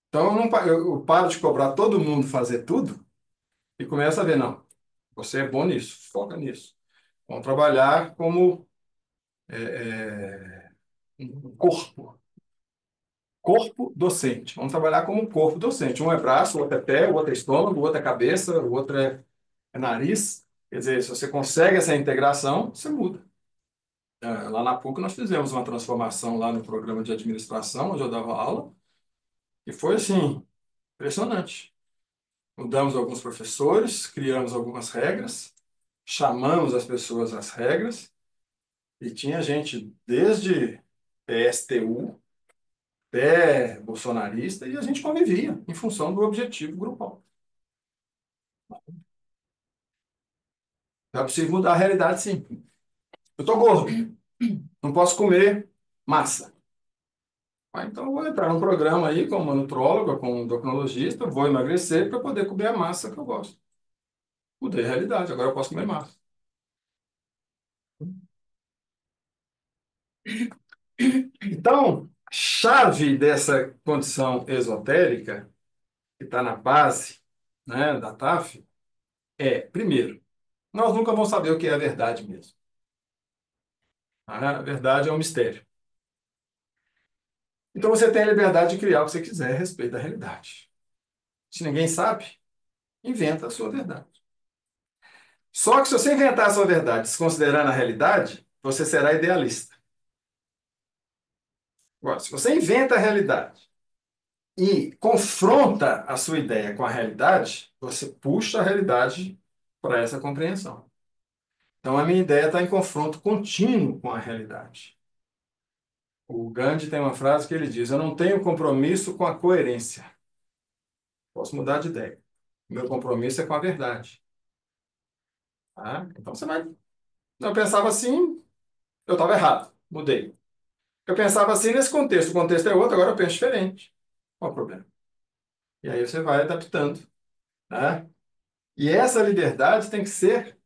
Então eu paro de cobrar todo mundo fazer tudo e começo a ver, não, você é bom nisso, foca nisso. Vamos trabalhar como um corpo docente. Vamos trabalhar como um corpo docente. Um é braço, o outro é pé, o outro é estômago, o outro é cabeça, o outro é nariz. Quer dizer, se você consegue essa integração, você muda. Lá na PUC nós fizemos uma transformação lá no programa de administração, onde eu dava aula, e foi assim, impressionante. Mudamos alguns professores, criamos algumas regras, chamamos as pessoas às regras, e tinha gente desde PSTU até bolsonarista, e a gente convivia em função do objetivo grupal. É possível mudar a realidade, sim. Eu estou gordo, não posso comer massa. Então, eu vou entrar num programa aí com uma nutróloga, com um endocrinologista, vou emagrecer para poder comer a massa que eu gosto. Mudei a realidade, agora eu posso comer massa. Então, a chave dessa condição esotérica, que está na base, né, da TAF, primeiro, nós nunca vamos saber o que é a verdade mesmo. A verdade é um mistério. Então você tem a liberdade de criar o que você quiser a respeito da realidade. Se ninguém sabe, inventa a sua verdade. Só que se você inventar a sua verdade desconsiderando a realidade, você será idealista. Agora, se você inventa a realidade e confronta a sua ideia com a realidade, você puxa a realidade para essa compreensão. Então, a minha ideia está em confronto contínuo com a realidade. O Gandhi tem uma frase que ele diz: eu não tenho compromisso com a coerência. Posso mudar de ideia. Meu compromisso é com a verdade. Tá? Então, você vai... Eu pensava assim, eu estava errado. Mudei. Eu pensava assim nesse contexto. O contexto é outro, agora eu penso diferente. Qual o problema? E aí você vai adaptando. Né? E essa liberdade tem que ser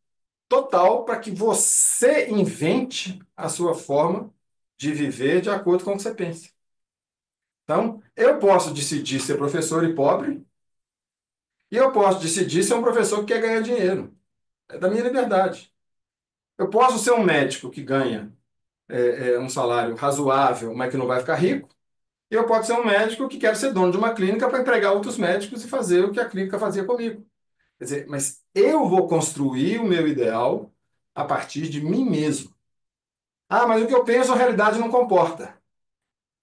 total para que você invente a sua forma de viver de acordo com o que você pensa. Então, eu posso decidir ser professor e pobre, e eu posso decidir ser um professor que quer ganhar dinheiro. É da minha liberdade. Eu posso ser um médico que ganha um salário razoável, mas que não vai ficar rico, e eu posso ser um médico que quer ser dono de uma clínica para empregar outros médicos e fazer o que a clínica fazia comigo. Quer dizer, mas eu vou construir o meu ideal a partir de mim mesmo. Ah, mas o que eu penso, a realidade não comporta.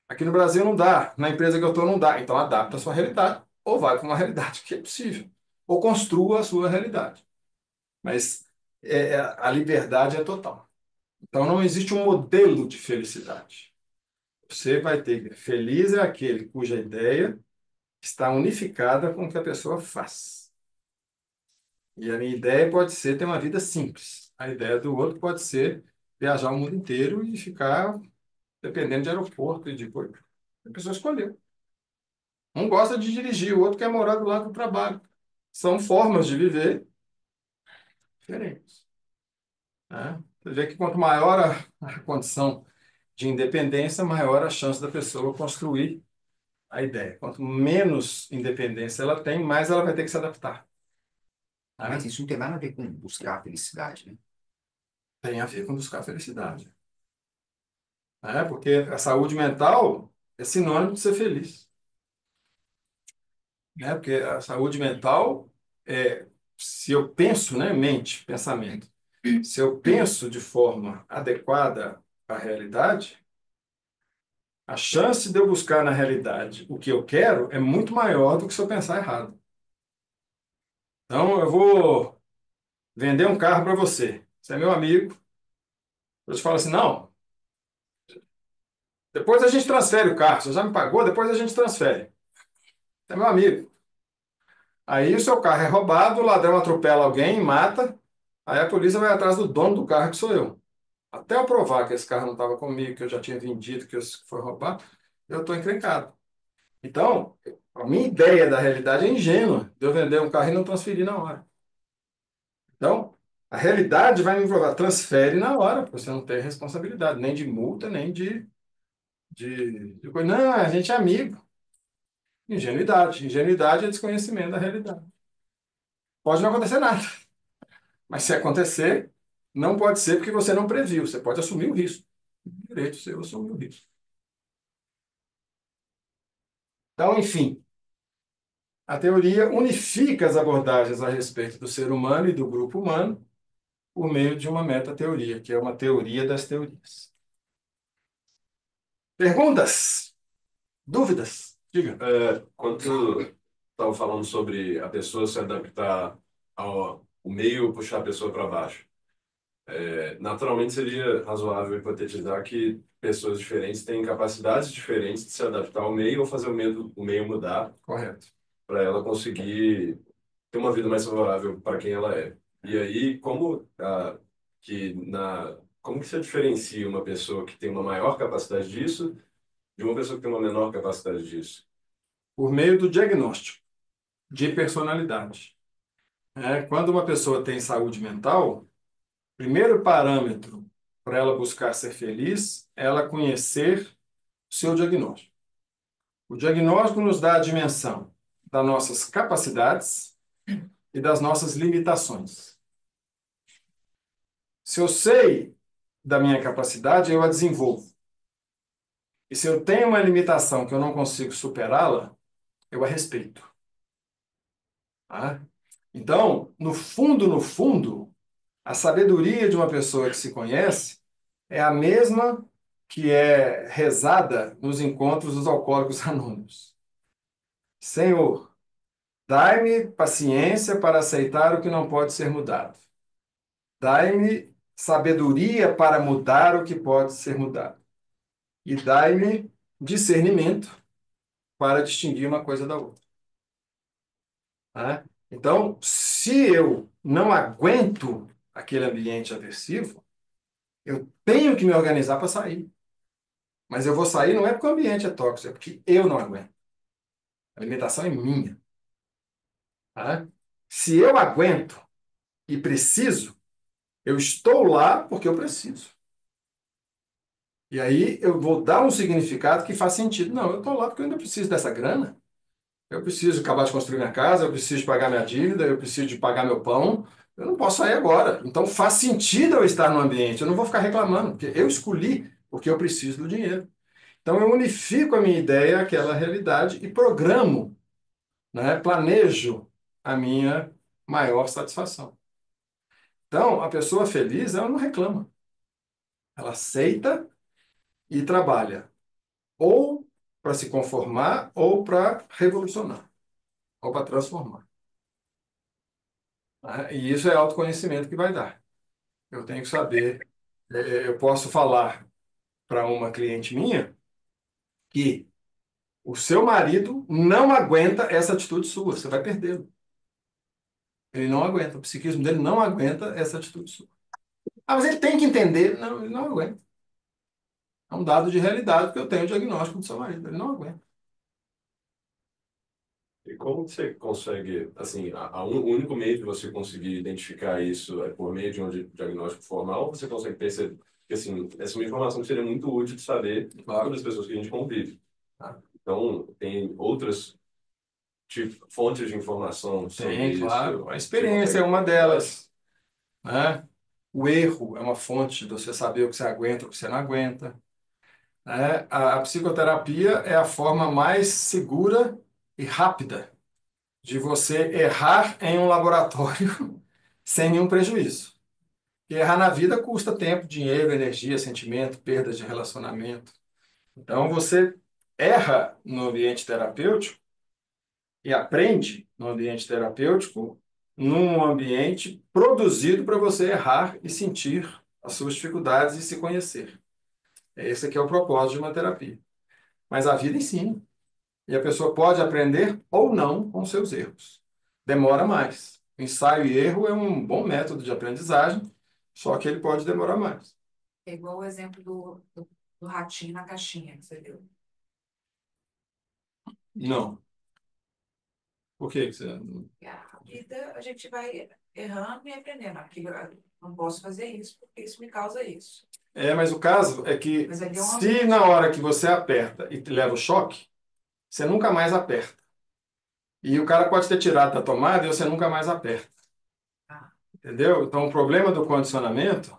Aqui no Brasil não dá, na empresa que eu estou não dá. Então adapta a sua realidade, ou vai para uma realidade que é possível, ou construa a sua realidade. Mas a liberdade é total. Então não existe um modelo de felicidade. Você vai ter feliz é aquele cuja ideia está unificada com o que a pessoa faz. E a minha ideia pode ser ter uma vida simples. A ideia do outro pode ser viajar o mundo inteiro e ficar dependendo de aeroporto e de coisa. A pessoa escolheu. Um gosta de dirigir, o outro quer morar do lado do trabalho. São formas de viver diferentes. Né? Você vê que quanto maior a condição de independência, maior a chance da pessoa construir a ideia. Quanto menos independência ela tem, mais ela vai ter que se adaptar. Né? Mas isso não tem nada a ver com buscar a felicidade, né? Tem a ver com buscar a felicidade. Né? Porque a saúde mental é sinônimo de ser feliz. Né? Porque a saúde mental se eu penso, né, mente, pensamento, se eu penso de forma adequada à realidade, a chance de eu buscar na realidade o que eu quero é muito maior do que se eu pensar errado. Então, eu vou vender um carro para você. Você é meu amigo. Eu te falo assim, não, depois a gente transfere o carro. Você já me pagou, depois a gente transfere. é meu amigo. Aí o seu carro é roubado, o ladrão atropela alguém, mata, aí a polícia vai atrás do dono do carro, que sou eu. Até eu provar que esse carro não estava comigo, que eu já tinha vendido, que foi roubado, eu estou encrencado. Então, a minha ideia da realidade é ingênua, de eu vender um carro e não transferir na hora. Então, a realidade vai me provar, transfere na hora, porque você não tem responsabilidade, nem de multa, nem de coisa. Não, a gente é amigo. Ingenuidade. Ingenuidade é desconhecimento da realidade. Pode não acontecer nada, mas se acontecer, não pode ser porque você não previu. Você pode assumir o risco. Direito seu assumir o risco. Então, enfim, a teoria unifica as abordagens a respeito do ser humano e do grupo humano por meio de uma metateoria, que é uma teoria das teorias. Perguntas? Dúvidas? Diga. Quando tu estava falando sobre a pessoa se adaptar ao o meio, puxar a pessoa para baixo, naturalmente seria razoável hipotetizar que pessoas diferentes têm capacidades diferentes de se adaptar ao meio ou fazer o meio mudar Correto. para ela conseguir ter uma vida mais favorável para quem ela é. E aí, como que você diferencia uma pessoa que tem uma maior capacidade disso de uma pessoa que tem uma menor capacidade disso? Por meio do diagnóstico de personalidade. Quando uma pessoa tem saúde mental, primeiro parâmetro para ela buscar ser feliz é ela conhecer o seu diagnóstico. O diagnóstico nos dá a dimensão das nossas capacidades e das nossas limitações. Se eu sei da minha capacidade, eu a desenvolvo. E se eu tenho uma limitação que eu não consigo superá-la, eu a respeito. Tá? Então, no fundo, a sabedoria de uma pessoa que se conhece é a mesma que é rezada nos encontros dos alcoólicos anônimos. Senhor, dai-me paciência para aceitar o que não pode ser mudado. Dai-me sabedoria para mudar o que pode ser mudado. E dai-me discernimento para distinguir uma coisa da outra. Tá? Então, se eu não aguento aquele ambiente aversivo, eu tenho que me organizar para sair. Mas eu vou sair não é porque o ambiente é tóxico, é porque eu não aguento. A limitação é minha. Tá? Se eu aguento e preciso, eu estou lá porque eu preciso. E aí eu vou dar um significado que faz sentido. Não, eu estou lá porque eu ainda preciso dessa grana. Eu preciso acabar de construir minha casa, eu preciso de pagar minha dívida, eu preciso de pagar meu pão. Eu não posso sair agora. Então faz sentido eu estar no ambiente. Eu não vou ficar reclamando, porque eu escolhi porque eu preciso do dinheiro. Então eu unifico a minha ideia àquela realidade e programo, né, planejo a minha maior satisfação. Então, a pessoa feliz, ela não reclama. Ela aceita e trabalha ou para se conformar ou para revolucionar, ou para transformar. Né? E isso é autoconhecimento que vai dar. Eu tenho que saber. Eu posso falar para uma cliente minha que o seu marido não aguenta essa atitude sua, você vai perdê-lo. Ele não aguenta, o psiquismo dele não aguenta essa atitude sua. Ah, mas ele tem que entender. Não, ele não aguenta. É um dado de realidade que eu tenho o diagnóstico do seu marido. Ele não aguenta. E como você consegue, assim, o único meio de você conseguir identificar isso é por meio de um diagnóstico formal, ou você consegue perceber, porque, assim, essa é uma informação que seria muito útil de saber para as pessoas que a gente convive. Tá? Então, tem outras fontes de informação sobre Tem, isso? claro. A experiência é uma delas. Né? O erro é uma fonte de você saber o que você aguenta, o que você não aguenta. Né? A psicoterapia é a forma mais segura e rápida de você errar em um laboratório sem nenhum prejuízo. E errar na vida custa tempo, dinheiro, energia, sentimento, perda de relacionamento. Então, você erra no ambiente terapêutico e aprende no ambiente terapêutico num ambiente produzido para você errar e sentir as suas dificuldades e se conhecer. Esse aqui é o propósito de uma terapia. Mas a vida ensina. E a pessoa pode aprender ou não com seus erros. Demora mais. Ensaio e erro é um bom método de aprendizagem, só que ele pode demorar mais. É igual o exemplo do ratinho na caixinha, que você viu. Não. Por que que você... E a vida, a gente vai errando e aprendendo. Aqui eu não posso fazer isso, porque isso me causa isso. Mas o caso é que Mas ali é uma se na hora que você aperta e leva o choque, você nunca mais aperta. E o cara pode ter tirado da tomada e você nunca mais aperta. Ah. Entendeu? Então, o problema do condicionamento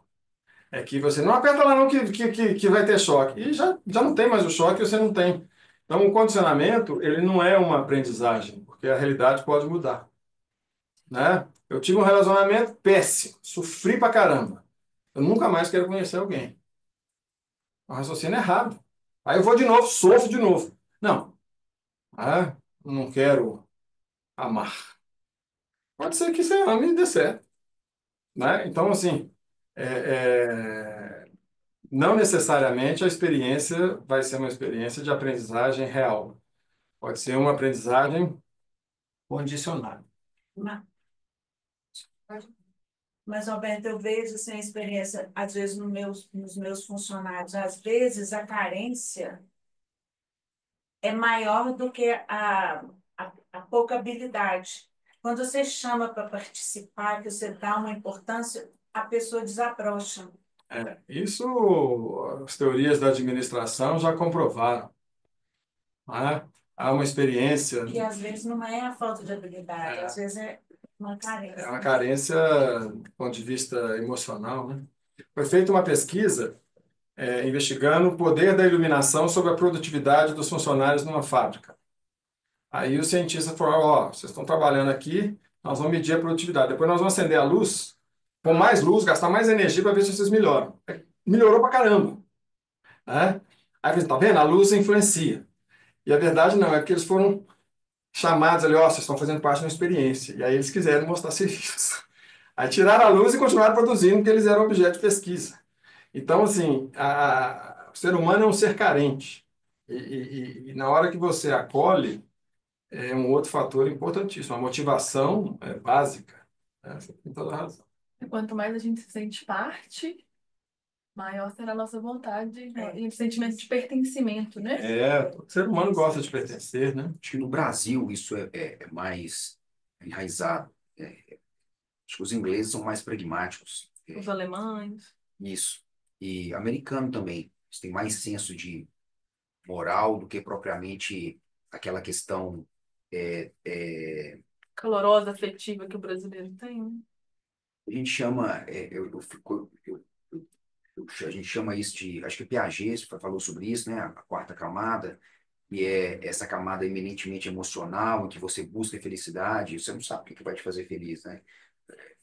é que você não aperta lá não que vai ter choque. E já não tem mais o choque, você não tem. Então, o condicionamento, ele não é uma aprendizagem, porque a realidade pode mudar. Né? Eu tive um relacionamento péssimo, sofri pra caramba. Eu nunca mais quero conhecer alguém. É um raciocínio errado. Aí eu vou de novo, sofro de novo. Não. Não quero amar. Pode ser que você ame e dê certo. Né? Então, assim, é, é, não necessariamente a experiência vai ser uma experiência de aprendizagem real. Pode ser uma aprendizagem condicionada. Mas, mas, Roberto, eu vejo assim, a experiência, às vezes, nos meus funcionários, às vezes a carência é maior do que a pouca habilidade. Quando você chama para participar, que você dá uma importância, a pessoa desabrocha. Isso as teorias da administração já comprovaram. Né? Há uma experiência, Que às vezes não é a falta de habilidade, às vezes é uma é carência. uma carência do ponto de vista emocional. Né? Foi feita uma pesquisa investigando o poder da iluminação sobre a produtividade dos funcionários numa fábrica. Aí o cientista falou, ó, vocês estão trabalhando aqui, nós vamos medir a produtividade. Depois nós vamos acender a luz, com mais luz, gastar mais energia para ver se vocês melhoram. Melhorou pra caramba. Né? Aí você tá vendo? A luz influencia. E a verdade não, é que eles foram chamados ali, ó, vocês estão fazendo parte de uma experiência. E aí eles quiseram mostrar serviço. Aí tiraram a luz e continuaram produzindo, porque eles eram objeto de pesquisa. Então, assim, o ser humano é um ser carente. E na hora que você acolhe, é um outro fator importantíssimo. A motivação é básica. Né? Você tem toda a razão. E quanto mais a gente se sente parte, maior será a nossa vontade e o sentimento de pertencimento, né? O ser humano gosta de pertencer, né? Acho que no Brasil isso é mais enraizado. Acho que os ingleses são mais pragmáticos. Os alemães. Isso. E americano também. Eles têm mais senso de moral do que propriamente aquela questão Calorosa, afetiva que o brasileiro tem, né? a gente chama, a gente chama isso de, acho que o Piaget falou sobre isso, né? A quarta camada, e é essa camada eminentemente emocional, em que você busca felicidade, você não sabe o que vai te fazer feliz, né?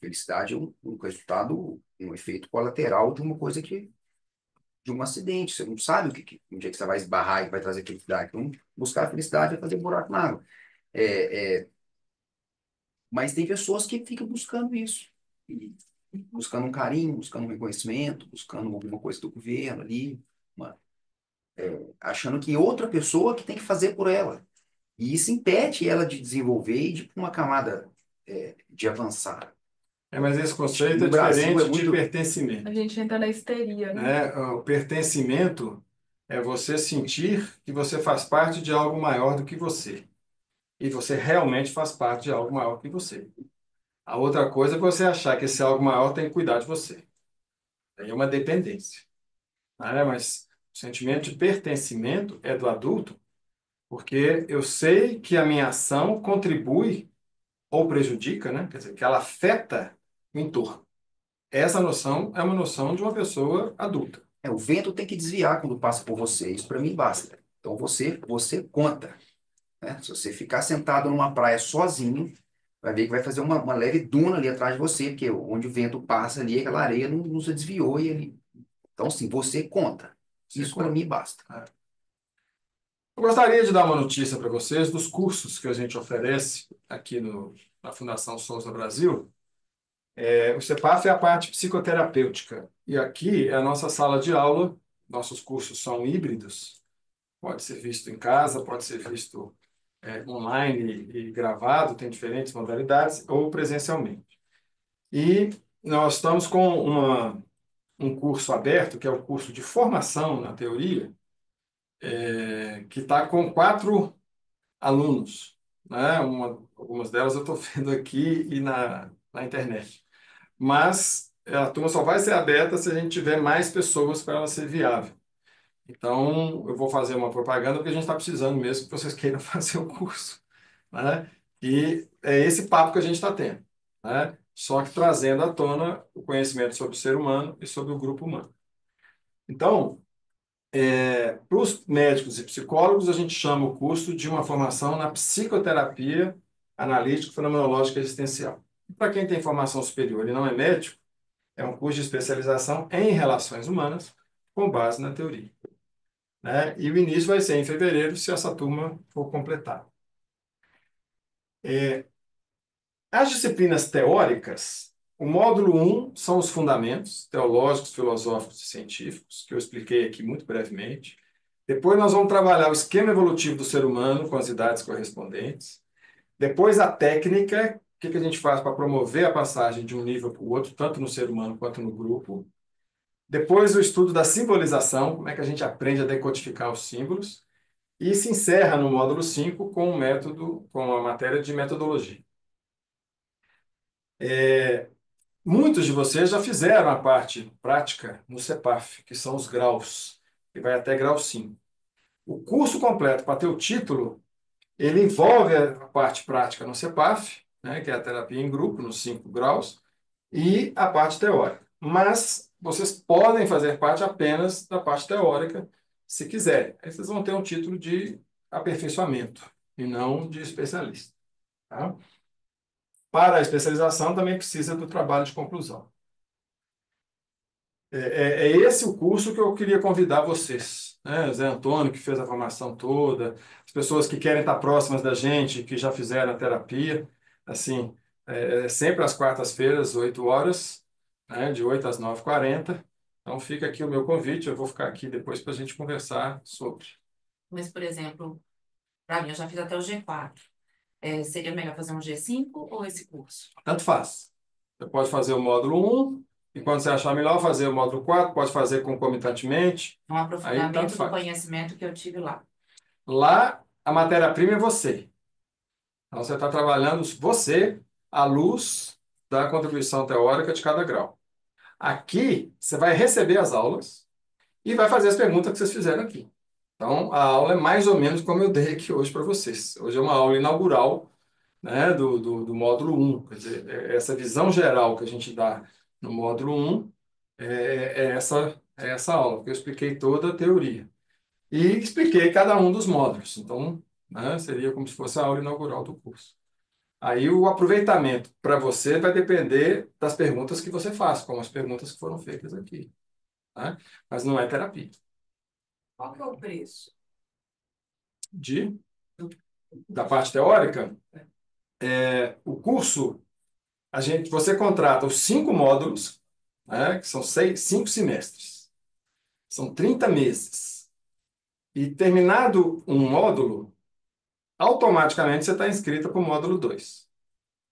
Felicidade é um resultado, um efeito colateral de uma coisa de um acidente. Você não sabe onde é que você vai esbarrar e vai trazer felicidade. Então, buscar a felicidade é fazer buraco na água. Mas tem pessoas que ficam buscando isso. E buscando um carinho, buscando um reconhecimento, buscando alguma coisa do governo ali, achando que outra pessoa que tem que fazer por ela. E isso impede ela de desenvolver e de uma camada de avançar. Mas esse conceito No é Brasil diferente é muito- de pertencimento. A gente entra na histeria, né? Né? O pertencimento é você sentir que você faz parte de algo maior do que você. E você realmente faz parte de algo maior que você. A outra coisa é você achar que esse algo maior tem que cuidar de você. Aí é uma dependência. Né? Mas o sentimento de pertencimento é do adulto, porque eu sei que a minha ação contribui ou prejudica, né? Quer dizer, que ela afeta o entorno. Essa noção é uma noção de uma pessoa adulta. O vento tem que desviar quando passa por você. Isso para mim basta. Então você conta. Né? Se você ficar sentado numa praia sozinho, vai ver que vai fazer uma leve duna ali atrás de você, porque onde o vento passa ali, aquela areia não se desviou. Então, sim, você conta. Isso para mim basta. Eu gostaria de dar uma notícia para vocês dos cursos que a gente oferece aqui na Fundação Souza Brasil. O CEPAF é a parte psicoterapêutica. E aqui é a nossa sala de aula. Nossos cursos são híbridos. pode ser visto em casa, pode ser visto online e gravado, tem diferentes modalidades, ou presencialmente. E nós estamos com um curso aberto, que é o curso de formação na teoria, que está com 4 alunos, né? Algumas delas eu estou vendo aqui e na internet. Mas a turma só vai ser aberta se a gente tiver mais pessoas para ela ser viável. Então, eu vou fazer uma propaganda porque a gente está precisando mesmo que vocês queiram fazer o curso, né? E é esse papo que a gente está tendo, né? Só que trazendo à tona o conhecimento sobre o ser humano e sobre o grupo humano. Então, para os médicos e psicólogos, a gente chama o curso de uma formação na psicoterapia analítico-fenomenológica existencial. Para quem tem formação superior e não é médico, é um curso de especialização em relações humanas com base na teoria, né? E o início vai ser em fevereiro, se essa turma for completada. As disciplinas teóricas, o módulo 1 são os fundamentos teológicos, filosóficos e científicos, que eu expliquei aqui muito brevemente. Depois nós vamos trabalhar o esquema evolutivo do ser humano com as idades correspondentes. Depois a técnica, o que a gente faz para promover a passagem de um nível para o outro, tanto no ser humano quanto no grupo. Depois o estudo da simbolização, como é que a gente aprende a decodificar os símbolos. E se encerra no módulo 5 com o método, com a matéria de metodologia. Muitos de vocês já fizeram a parte prática no CEPAF, que são os graus, que vai até grau 5. O curso completo, para ter o título, ele envolve a parte prática no CEPAF, né, que é a terapia em grupo, nos 5 graus, e a parte teórica. Mas vocês podem fazer parte apenas da parte teórica, se quiserem. Aí vocês vão ter um título de aperfeiçoamento, e não de especialista. Tá? Para a especialização, também precisa do trabalho de conclusão. É esse o curso que eu queria convidar vocês, né? Zé Antônio, que fez a formação toda, as pessoas que querem estar próximas da gente, que já fizeram a terapia, assim, sempre às quartas-feiras, 8 horas, né? De 8 às 9h40. Então, fica aqui o meu convite, eu vou ficar aqui depois para a gente conversar sobre. Mas, por exemplo, para mim, eu já fiz até o G4. Seria melhor fazer um G5 ou esse curso? Tanto faz. Você pode fazer o módulo 1, e quando você achar melhor fazer o módulo 4, pode fazer concomitantemente. Um Aí, tanto aprofundamento do faz. conhecimento que eu tive lá. Lá, a matéria-prima é você. Então, você está trabalhando você à luz da contribuição teórica de cada grau. Aqui, você vai receber as aulas e vai fazer as perguntas que vocês fizeram aqui. Então, a aula é mais ou menos como eu dei aqui hoje para vocês. Hoje é uma aula inaugural, né, do módulo 1. Quer dizer, essa visão geral que a gente dá no módulo 1 é essa aula, que eu expliquei toda a teoria. E expliquei cada um dos módulos. Então, né, seria como se fosse a aula inaugural do curso. Aí o aproveitamento para você vai depender das perguntas que você faz, como as perguntas que foram feitas aqui. Tá? Mas não é terapia. Qual que é o preço? Da parte teórica, o curso, você contrata os 5 módulos, né, que são 5 semestres. São 30 meses. E terminado um módulo, automaticamente você está inscrito para o módulo 2.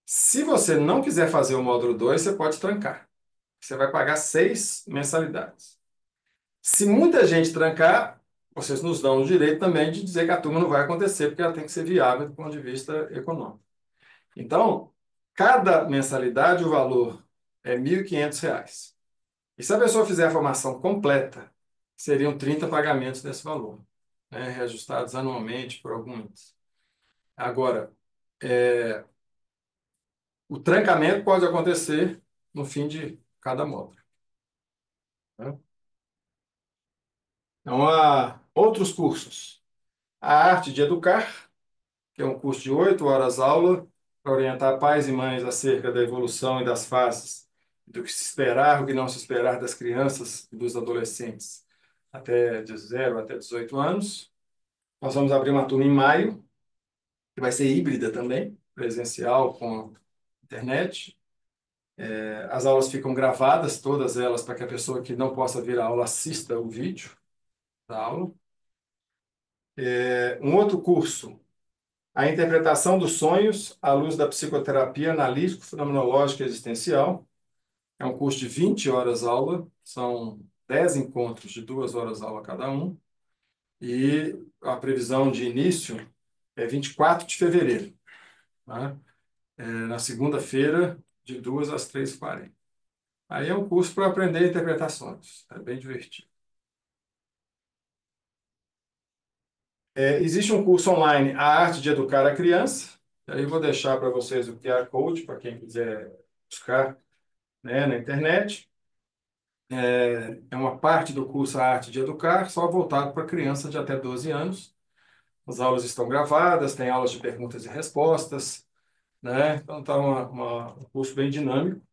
Se você não quiser fazer o módulo 2, você pode trancar. Você vai pagar 6 mensalidades. Se muita gente trancar, vocês nos dão o direito também de dizer que a turma não vai acontecer, porque ela tem que ser viável do ponto de vista econômico. Então, cada mensalidade, o valor é R$ 1.500. E se a pessoa fizer a formação completa, seriam 30 pagamentos desse valor, né, reajustados anualmente por alguns. Agora, o trancamento pode acontecer no fim de cada módulo. Tá? Então, há outros cursos. A Arte de Educar, que é um curso de 8 horas aula para orientar pais e mães acerca da evolução e das fases, do que se esperar, o que não se esperar das crianças e dos adolescentes até de 0 até 18 anos. Nós vamos abrir uma turma em maio, que vai ser híbrida também, presencial com internet. As aulas ficam gravadas, todas elas, para que a pessoa que não possa vir à aula assista o vídeo da aula. Um outro curso, a interpretação dos sonhos à luz da psicoterapia analítico, fenomenológica e existencial. É um curso de 20 horas aula, são 10 encontros de 2 horas aula cada um, e a previsão de início é 24 de fevereiro, tá? Na segunda-feira, de 2 às 3h40. Aí é um curso para aprender interpretações, é bem divertido. Existe um curso online, A Arte de Educar a Criança. Aí eu vou deixar para vocês o QR Code, para quem quiser buscar, né, na internet. É uma parte do curso A Arte de Educar, só voltado para criança de até 12 anos. As aulas estão gravadas, tem aulas de perguntas e respostas, né? Então está um curso bem dinâmico.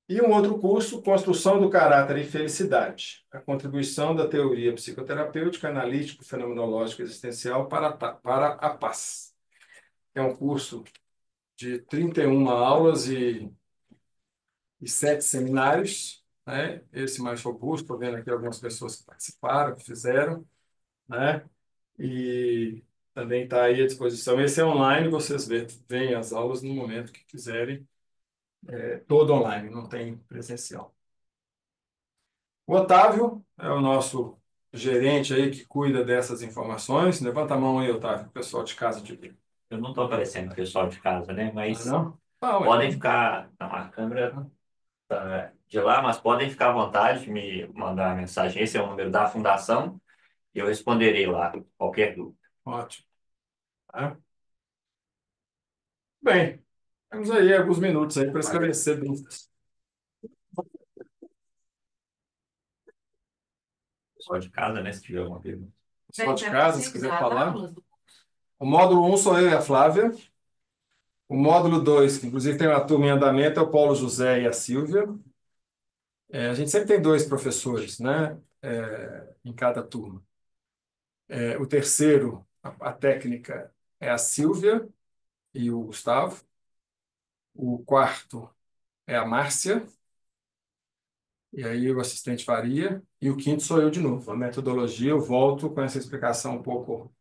E um outro curso, Construção do Caráter e Felicidade, a contribuição da teoria psicoterapêutica, analítico, fenomenológica e existencial para a paz. É um curso de 31 aulas e 7 seminários, né? Esse mais robusto, estou vendo aqui algumas pessoas que participaram, que fizeram, né? E também está aí à disposição. Esse é online, vocês veem as aulas no momento que quiserem, todo online, não tem presencial. O Otávio é o nosso gerente aí que cuida dessas informações. Levanta a mão aí, Otávio, pessoal de casa de bem. Eu não estou aparecendo pessoal de casa, né? Ah, Mas não? Ah, ué. podem ficar. Não, a câmera tá de lá, mas podem ficar à vontade de me mandar mensagem. Esse é o número da fundação e eu responderei lá qualquer dúvida. Ótimo. Tá? Bem, temos aí alguns minutos aí para esclarecer dúvidas. Pessoal de casa, né? Se tiver alguma pergunta. Pessoal de casa, se quiser falar. O módulo 1 sou eu e a Flávia. O módulo 2, que inclusive tem uma turma em andamento, é o Paulo José e a Silvia. A gente sempre tem 2 professores, né, em cada turma. O terceiro, a técnica, é a Silvia e o Gustavo. O quarto é a Márcia. E aí o assistente varia. E o quinto sou eu de novo. A metodologia, eu volto com essa explicação um pouco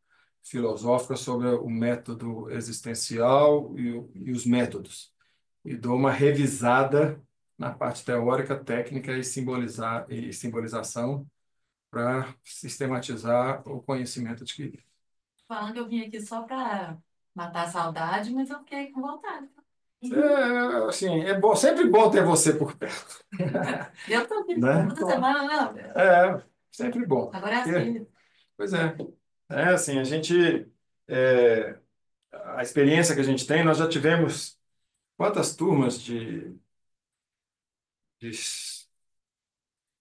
filosófica sobre o método existencial e os métodos. E dou uma revisada na parte teórica, técnica e simbolização para sistematizar o conhecimento adquirido. Falando que eu vim aqui só para matar a saudade, mas eu fiquei com vontade. Assim, sempre bom ter você por perto. Eu tô aqui Né? toda semana, não. Sempre bom. Agora é assim. Pois é. Assim, a gente... a experiência que a gente tem, nós já tivemos quantas turmas de...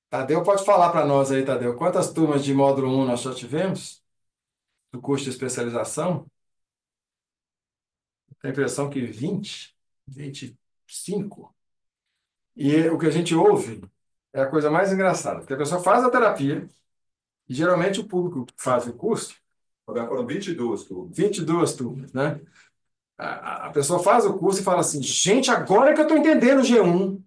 Tadeu, pode falar para nós aí, Tadeu, quantas turmas de módulo 1 nós já tivemos? Do curso de especialização? Tenho a impressão que 20, 25. E o que a gente ouve é a coisa mais engraçada, porque a pessoa faz a terapia, e geralmente o público que faz o curso... Agora foram 22 turmas. 22 turmas, né? A pessoa faz o curso e fala assim, gente, agora que eu estou entendendo o G1.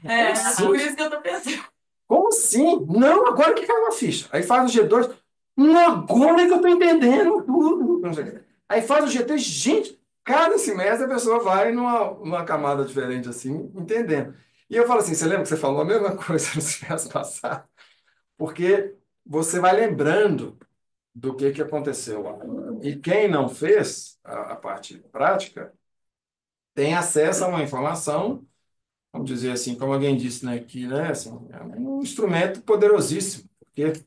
É por isso que eu tô pensando. Como assim? Não, agora que caiu a ficha. Aí faz o G2, não, agora que eu estou entendendo tudo. Aí faz o G3, gente, cada semestre a pessoa vai numa camada diferente assim, entendendo. E eu falo assim, você lembra que você falou a mesma coisa no semestre passado? Porque você vai lembrando do que aconteceu lá. E quem não fez a parte prática tem acesso a uma informação, vamos dizer assim, como alguém disse, né, que, né, assim, é um instrumento poderosíssimo, porque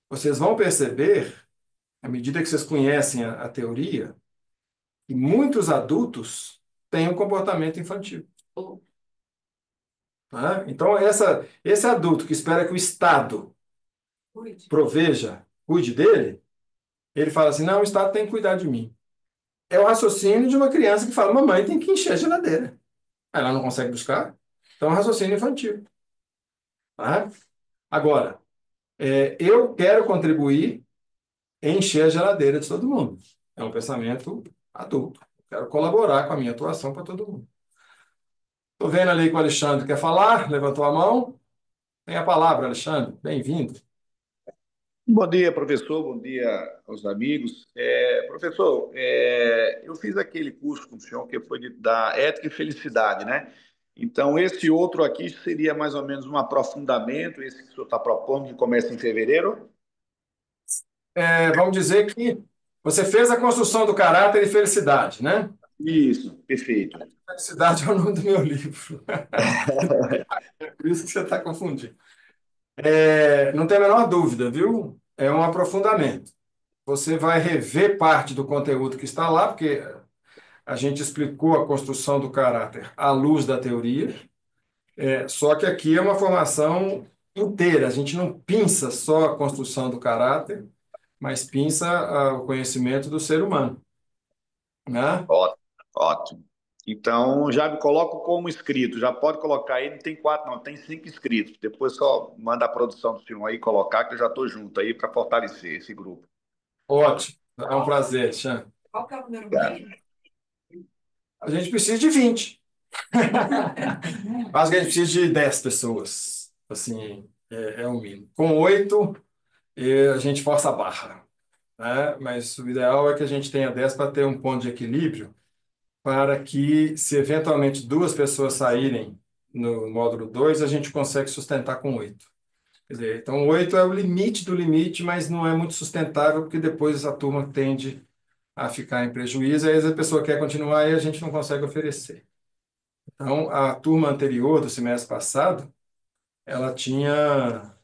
vocês vão perceber, à medida que vocês conhecem a teoria, que muitos adultos têm um comportamento infantil. Né? Então, esse adulto que espera que o Estado proveja, cuide dele, ele fala assim, não, o Estado tem que cuidar de mim. É o raciocínio de uma criança que fala, mamãe tem que encher a geladeira. Ela não consegue buscar. Então, é um raciocínio infantil. Tá? Agora, eu quero contribuir em encher a geladeira de todo mundo. É um pensamento adulto. Quero colaborar com a minha atuação para todo mundo. Estou vendo ali que o Alexandre quer falar, levantou a mão. Tem a palavra, Alexandre. Bem-vindo. Bom dia, professor. Bom dia aos amigos. Professor, eu fiz aquele curso com o senhor que foi da Ética e Felicidade, né? Então, esse outro aqui seria mais ou menos um aprofundamento, esse que o senhor está propondo, que começa em fevereiro? Vamos dizer que você fez a construção do caráter e felicidade, né? Isso, perfeito. Felicidade é o nome do meu livro. É por isso que você está confundindo. Não tem a menor dúvida, viu? É um aprofundamento. Você vai rever parte do conteúdo que está lá, porque a gente explicou a construção do caráter à luz da teoria. Só que aqui é uma formação inteira. A gente não pinça só a construção do caráter, mas pinça o conhecimento do ser humano, né? Ótimo, ótimo. Então, já me coloco como inscrito. Já pode colocar aí, não tem quatro, não, tem cinco inscritos. Depois só manda a produção do senhor aí colocar, que eu já estou junto aí para fortalecer esse grupo. Ótimo. É um prazer, Xan. Qual que é o número Obrigado. mínimo? A gente precisa de 20. Acho que a gente precisa de 10 pessoas. Assim, é o mínimo. Com 8, a gente força a barra, né? Mas o ideal é que a gente tenha 10 para ter um ponto de equilíbrio, para que, se eventualmente duas pessoas saírem no módulo 2, a gente consegue sustentar com 8. Quer dizer, então 8 é o limite do limite, mas não é muito sustentável, porque depois a turma tende a ficar em prejuízo, aí a pessoa quer continuar e a gente não consegue oferecer. Então, a turma anterior do semestre passado, ela tinha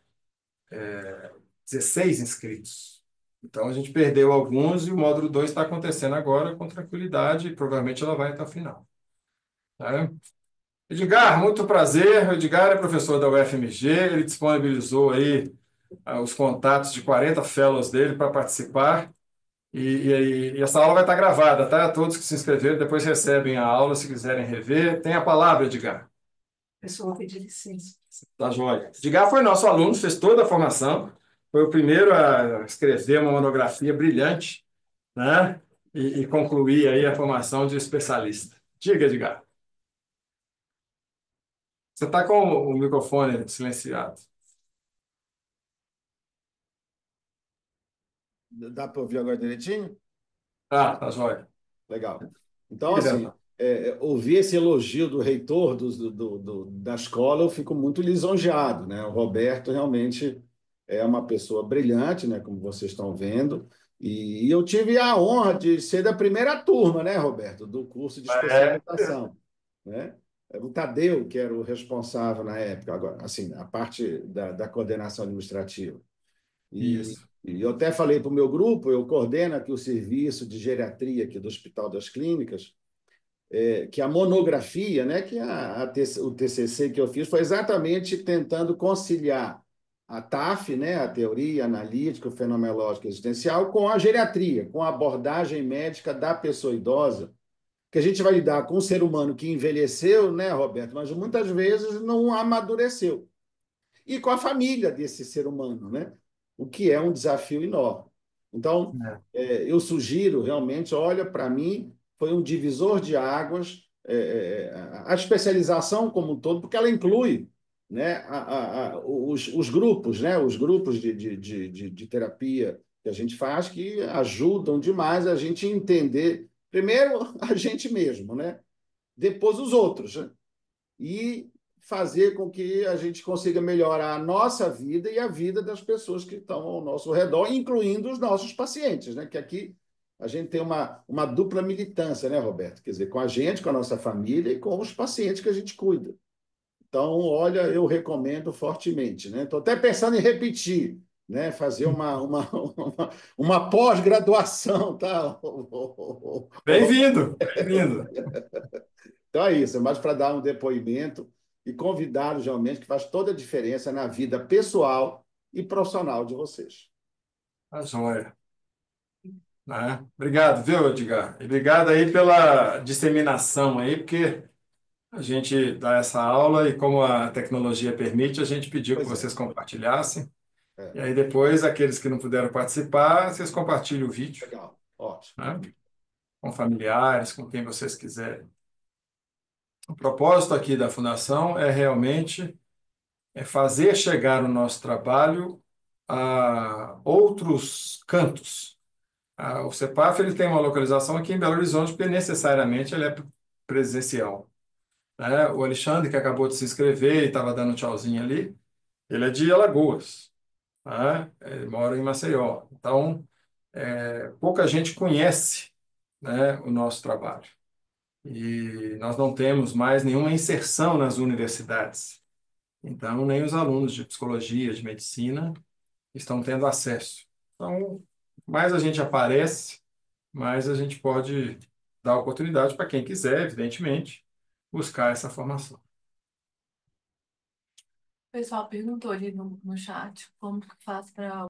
16 inscritos. Então, a gente perdeu alguns e o módulo 2 está acontecendo agora com tranquilidade e provavelmente ela vai até o final. Tá? Edgar, muito prazer. O Edgar é professor da UFMG, ele disponibilizou aí os contatos de 40 fellows dele para participar. E essa aula vai estar gravada, tá? Todos que se inscreveram depois recebem a aula se quiserem rever. Tem a palavra, Edgar. Pessoal, vou pedir licença. Tá joia. Edgar foi nosso aluno, fez toda a formação, foi o primeiro a escrever uma monografia brilhante, né? E concluir aí a formação de especialista. Diga, Edgar. Você está com o microfone silenciado. Dá para ouvir agora direitinho? Tá joia. Legal. Então, Diga, assim, Devan. ouvir esse elogio do reitor da escola, eu fico muito lisonjeado, né? O Roberto realmente é uma pessoa brilhante, né? Como vocês estão vendo. E eu tive a honra de ser da primeira turma, né, Roberto, do curso de É, especialização, né? O Tadeu, que era o responsável na época, agora, assim, a parte da coordenação administrativa. isso. E eu até falei para o meu grupo, eu coordeno aqui o serviço de geriatria aqui do Hospital das Clínicas, que a monografia, né, que o TCC que eu fiz foi exatamente tentando conciliar a TAF, né, a teoria analítica, fenomenológica existencial, com a geriatria, com a abordagem médica da pessoa idosa, que a gente vai lidar com um ser humano que envelheceu, né, Roberto, mas muitas vezes não amadureceu. E com a família desse ser humano, né? O que é um desafio enorme. Então, eu sugiro realmente, olha, para mim, foi um divisor de águas, a especialização como um todo, porque ela inclui, né, os grupos, né, os grupos de terapia que a gente faz, que ajudam demais a gente entender, primeiro, a gente mesmo, né? Depois os outros, né? E fazer com que a gente consiga melhorar a nossa vida e a vida das pessoas que estão ao nosso redor, incluindo os nossos pacientes, né? Que aqui a gente tem uma dupla militância, né, Roberto? Quer dizer, com a gente, com a nossa família e com os pacientes que a gente cuida. Então, olha, eu recomendo fortemente, né? Estou até pensando em repetir, né? Fazer uma pós-graduação, tá? Bem-vindo, bem-vindo. Então é isso, é mais para dar um depoimento e convidá-los realmente, que faz toda a diferença na vida pessoal e profissional de vocês. Tá joia. Obrigado, viu, Edgar? E obrigado aí pela disseminação aí, porque a gente dá essa aula e como a tecnologia permite, a gente pediu que vocês compartilhassem. E aí depois, aqueles que não puderam participar, vocês compartilham o vídeo. Legal, ótimo. Né? Com familiares, com quem vocês quiserem. O propósito aqui da Fundação é realmente fazer chegar o nosso trabalho a outros cantos. O CEPAF ele tem uma localização aqui em Belo Horizonte, porque necessariamente ele é presencial, né? O Alexandre, que acabou de se inscrever e estava dando um tchauzinho ali, ele é de Alagoas, né? Ele mora em Maceió. Então, pouca gente conhece, né, o nosso trabalho. E nós não temos mais nenhuma inserção nas universidades. Então, nem os alunos de psicologia, de medicina, estão tendo acesso. Então, mais a gente aparece, mais a gente pode dar oportunidade para quem quiser, evidentemente, buscar essa formação. O pessoal perguntou ali no chat como que faz para